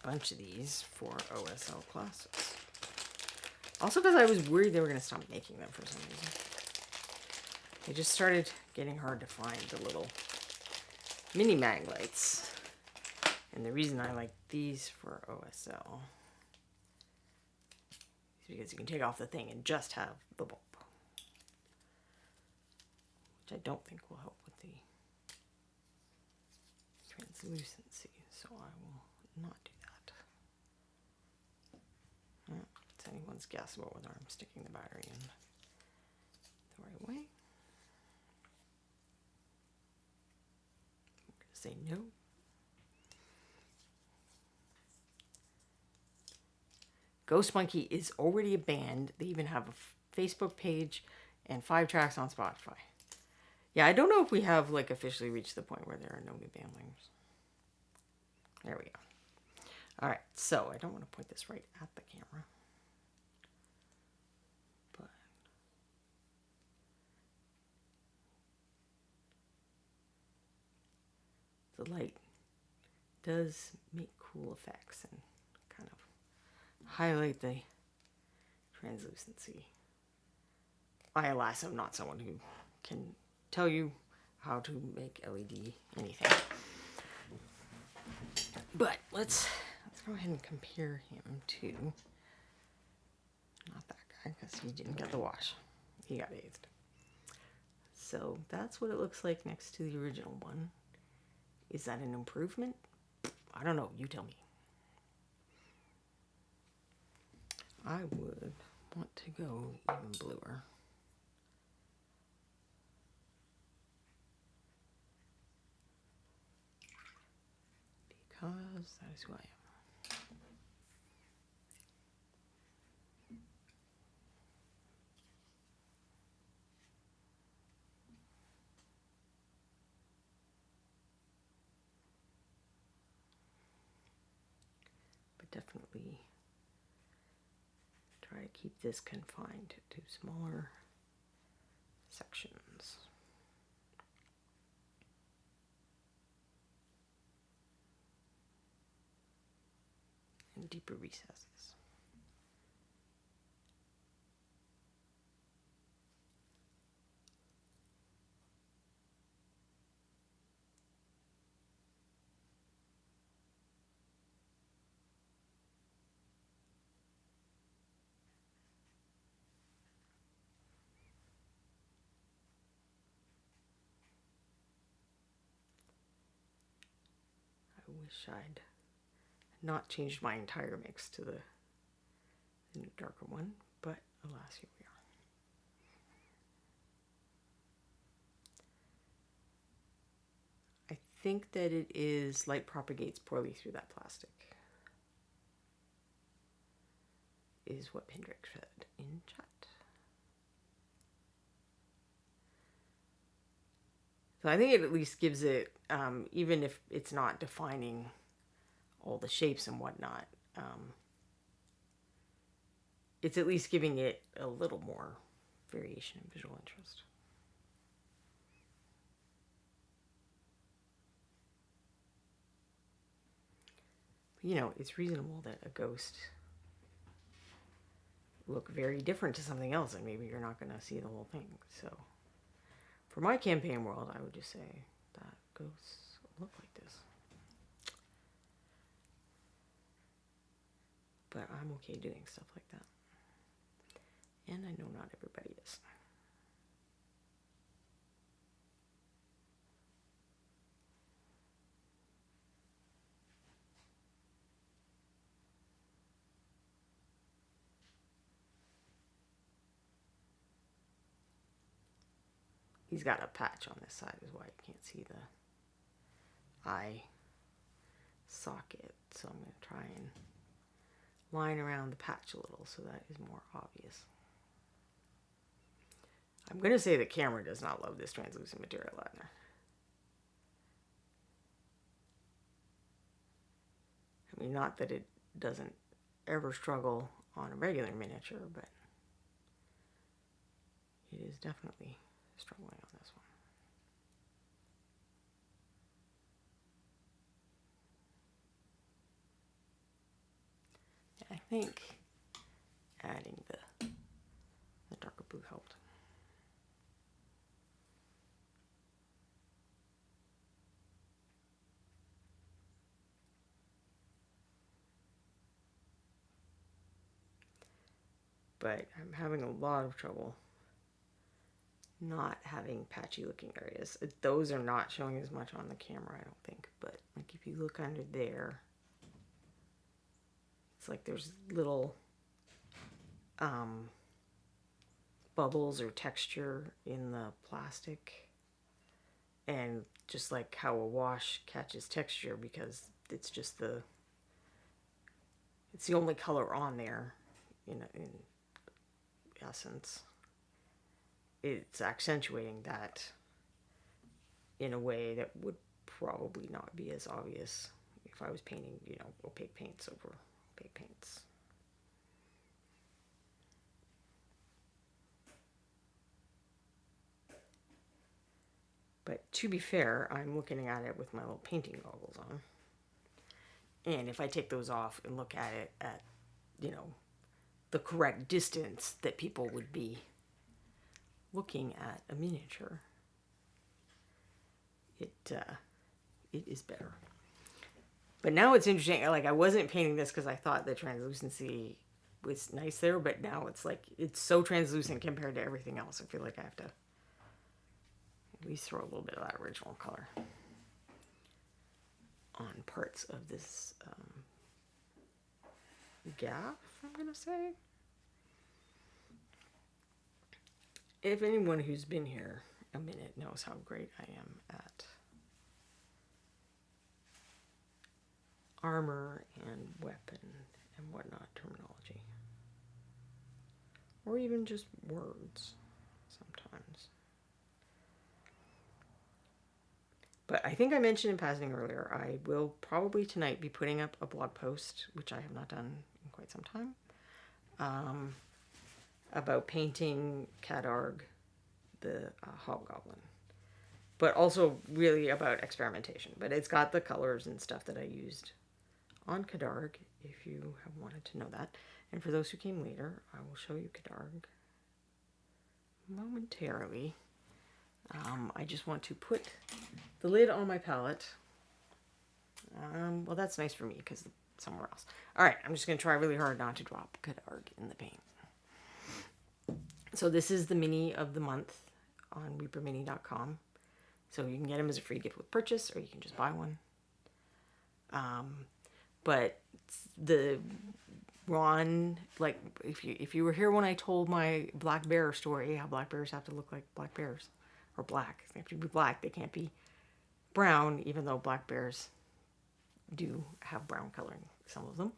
A: Bunch of these for OSL classes. Also because I was worried they were going to stop making them for some reason. They just started getting hard to find, the little mini mag lights. And the reason I like these for OSL is because you can take off the thing and just have the bulb. Which I don't think will help with the translucency, so I will not do that. It's anyone's guess about whether I'm sticking the battery in the right way. I'm going to say no. Ghost Monkey is already a band. They even have a Facebook page and 5 tracks on Spotify. Yeah, I don't know if we have like officially reached the point where there are no new band members. There we go. All right, so I don't want to point this right at the camera. But the light does make cool effects and kind of highlight the translucency. I, alas, am not someone who can tell you how to make LED anything. But let's go ahead and compare him to, not that guy, because he didn't get the wash. He got aged. So that's what it looks like next to the original one. Is that an improvement? I don't know. You tell me. I would want to go even bluer. Because that is who I am. But definitely try to keep this confined to smaller sections. And deeper recesses. I wish I'd not changed my entire mix to the new darker one, but alas, here we are. I think that it is light propagates poorly through that plastic, is what Pendrick said in chat. So I think it at least gives it, even if it's not defining all the shapes and whatnot, it's at least giving it a little more variation and visual interest. But, you know, it's reasonable that a ghost look very different to something else, and maybe you're not going to see the whole thing. So for my campaign world, I would just say that ghosts look like this. But I'm okay doing stuff like that. And I know not everybody is. He's got a patch on this side, is why you can't see the eye socket. So I'm going to try and line around the patch a little so that is more obvious. I'm going to say the camera does not love this translucent material either. I mean, not that it doesn't ever struggle on a regular miniature, but it is definitely struggling on this one. I think adding the darker blue helped. But I'm having a lot of trouble not having patchy looking areas. Those are not showing as much on the camera, I don't think, but like if you look under there, it's like there's little bubbles or texture in the plastic, and just like how a wash catches texture because it's just it's the only color on there in essence. It's accentuating that in a way that would probably not be as obvious if I was painting, you know, opaque paints over opaque paints. But to be fair, I'm looking at it with my little painting goggles on. And if I take those off and look at it at, you know, the correct distance that people would be looking at a miniature, it is better. But now it's interesting. Like, I wasn't painting this because I thought the translucency was nice there, but now it's like it's so translucent compared to everything else. I feel like I have to at least throw a little bit of that original color on parts of this gaff, I'm gonna say. If anyone who's been here a minute knows how great I am at armor and weapon and whatnot terminology, or even just words sometimes. But I think I mentioned in passing earlier, I will probably tonight be putting up a blog post, which I have not done in quite some time, about painting Cadarg, the hobgoblin. But also really about experimentation. But it's got the colors and stuff that I used on Cadarg, if you have wanted to know that. And for those who came later, I will show you Cadarg momentarily. I just want to put the lid on my palette. Well, that's nice for me because somewhere else. All right, I'm just going to try really hard not to drop Cadarg in the paint. So this is the mini of the month on reapermini.com. So you can get them as a free gift with purchase, or you can just buy one. But the Ron, like if you were here when I told my black bear story, how black bears have to look like black bears, or black. They have to be black. They can't be brown, even though black bears do have brown coloring, some of them.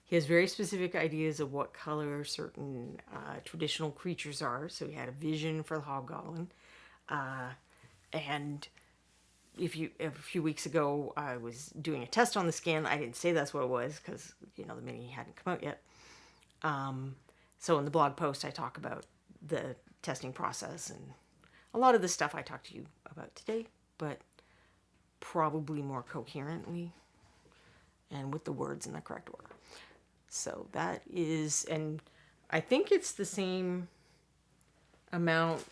A: He has very specific ideas of what color certain traditional creatures are. So he had a vision for the hobgoblin. And a few weeks ago, I was doing a test on the skin. I didn't say that's what it was because, the mini hadn't come out yet. So in the blog post, I talk about the testing process and a lot of the stuff I talked to you about today, but probably more coherently and with the words in the correct order. So that is, and I think it's the same amount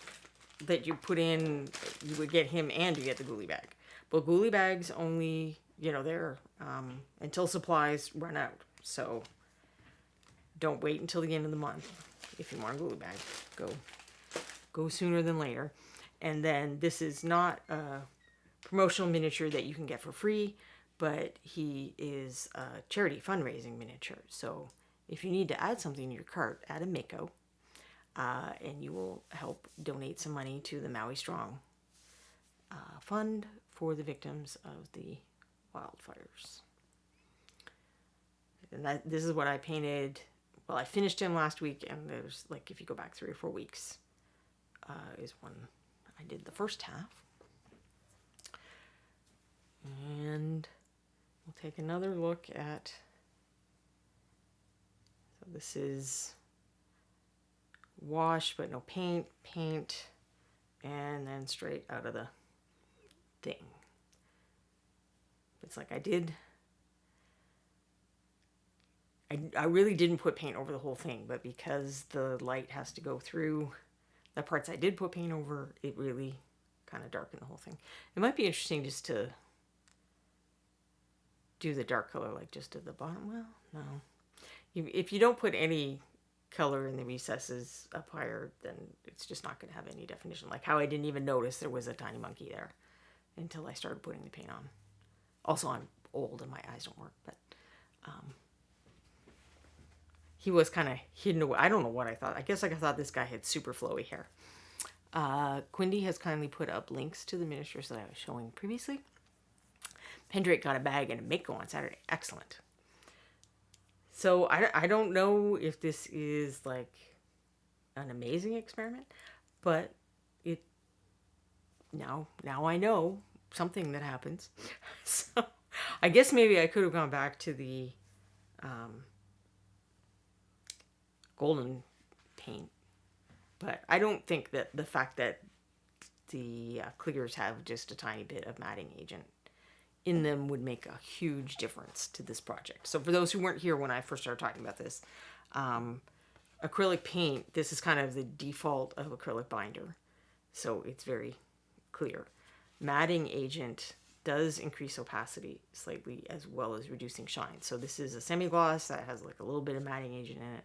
A: that you put in, you would get him and you get the ghoulie bag. But ghoulie bags only, they're until supplies run out. So don't wait until the end of the month if you want a ghoulie bag. Go sooner than later. And then this is not a promotional miniature that you can get for free, but he is a charity fundraising miniature. So if you need to add something to your cart, add a Mako, and you will help donate some money to the Maui Strong fund for the victims of the wildfires. And this is what I painted. Well, I finished him last week, and there's, like, if you go back 3 or 4 weeks, is when I did the first half. And we'll take another look at, so this is wash, but no paint, and then straight out of the thing. It's like I really didn't put paint over the whole thing, but because the light has to go through the parts I did put paint over, it really kind of darkened the whole thing. It might be interesting just to do the dark color, like just at the bottom. Well, no. If you don't put any color in the recesses up higher, then it's just not going to have any definition. Like how I didn't even notice there was a tiny monkey there until I started putting the paint on. Also, I'm old and my eyes don't work, but he was kind of hidden away. I don't know what I thought. I guess I thought this guy had super flowy hair. Quindy has kindly put up links to the miniatures that I was showing previously. Pendrake got a bag and a Mako on Saturday. Excellent. So I don't know if this is like an amazing experiment, but now I know something that happens. So I guess maybe I could have gone back to the golden paint, but I don't think that the fact that the clears have just a tiny bit of matting agent in them would make a huge difference to this project. So for those who weren't here when I first started talking about this, acrylic paint, this is kind of the default of acrylic binder. So it's very clear. Matting agent does increase opacity slightly as well as reducing shine. So this is a semi-gloss that has like a little bit of matting agent in it.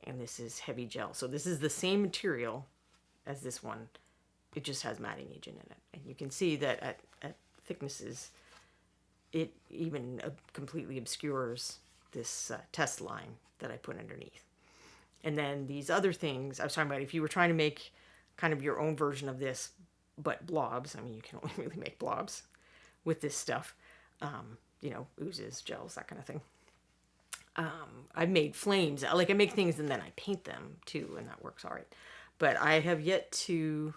A: And this is heavy gel. So this is the same material as this one. it just has matting agent in it. And you can see that at thicknesses, it even completely obscures this test line that I put underneath. And then these other things, I was talking about, if you were trying to make kind of your own version of this, but blobs, I mean, you can only really make blobs with this stuff, you know, oozes, gels, that kind of thing. I've made flames, like I make things and then I paint them too, and that works all right. But I have yet to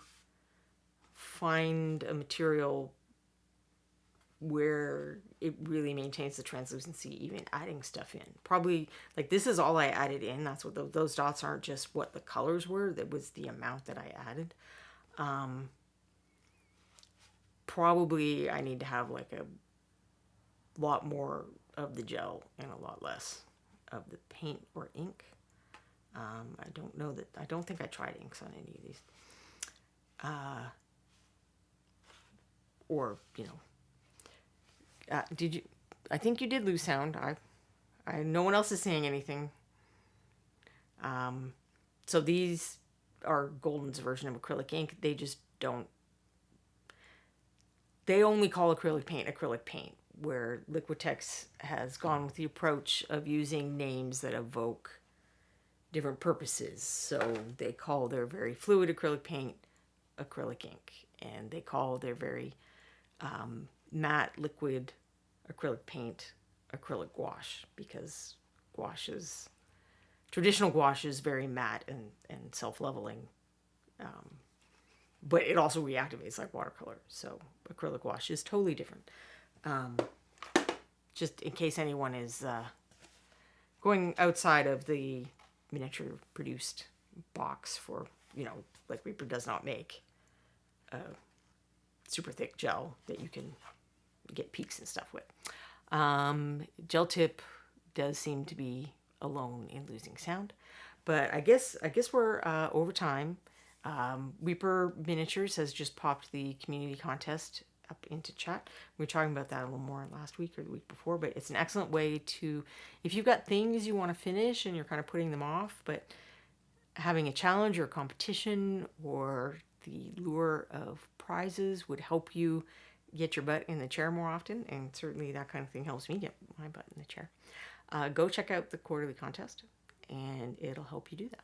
A: find a material where it really maintains the translucency, even adding stuff in. Probably, like, this is all I added in. That's what those dots aren't just what the colors were. That was the amount that I added. Probably I need to have like a lot more of the gel and a lot less of the paint or ink. I don't know that, I don't think I tried inks on any of these. Or, you know, did you, I think you did lose sound. No one else is saying anything. So these are Golden's version of acrylic ink. They just don't, they only call acrylic paint, where Liquitex has gone with the approach of using names that evoke different purposes. So they call their very fluid acrylic paint acrylic ink, and they call their very matte liquid acrylic paint acrylic gouache, because traditional gouache is very matte and self-leveling, but it also reactivates like watercolor. So acrylic gouache is totally different. Just in case anyone is going outside of the miniature produced box for, you know, like Reaper does not make a super thick gel that you can get peaks and stuff with. Gel tip does seem to be alone in losing sound, but I guess we're over time. Reaper Miniatures has just popped the community contest up into chat. We were talking about that a little more last week or the week before, but it's an excellent way to, if you've got things you want to finish and you're kind of putting them off, but having a challenge or a competition or the lure of prizes would help you get your butt in the chair more often, and certainly that kind of thing helps me get my butt in the chair. Go check out the quarterly contest, and it'll help you do that.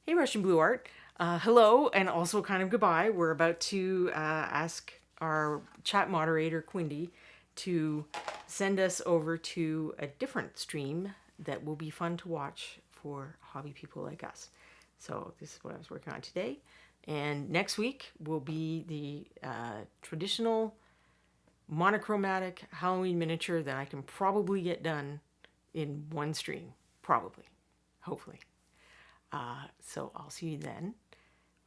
A: Hey, Russian Blue Art. Hello, and also kind of goodbye. We're about to ask our chat moderator, Quindy, to send us over to a different stream that will be fun to watch for hobby people like us. So this is what I was working on today. And next week will be the traditional monochromatic Halloween miniature that I can probably get done in one stream. Probably. Hopefully. So I'll see you then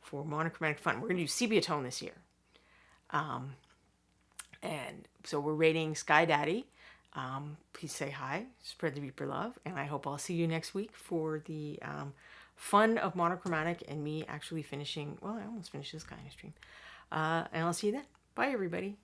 A: for monochromatic fun. We're going to do sepia tone this year. And so we're rating Sky Daddy. Please say hi, spread the Reaper love, and I hope I'll see you next week for the fun of monochromatic and me actually finishing, well, I almost finished this kind of stream. And I'll see you then. Bye, everybody.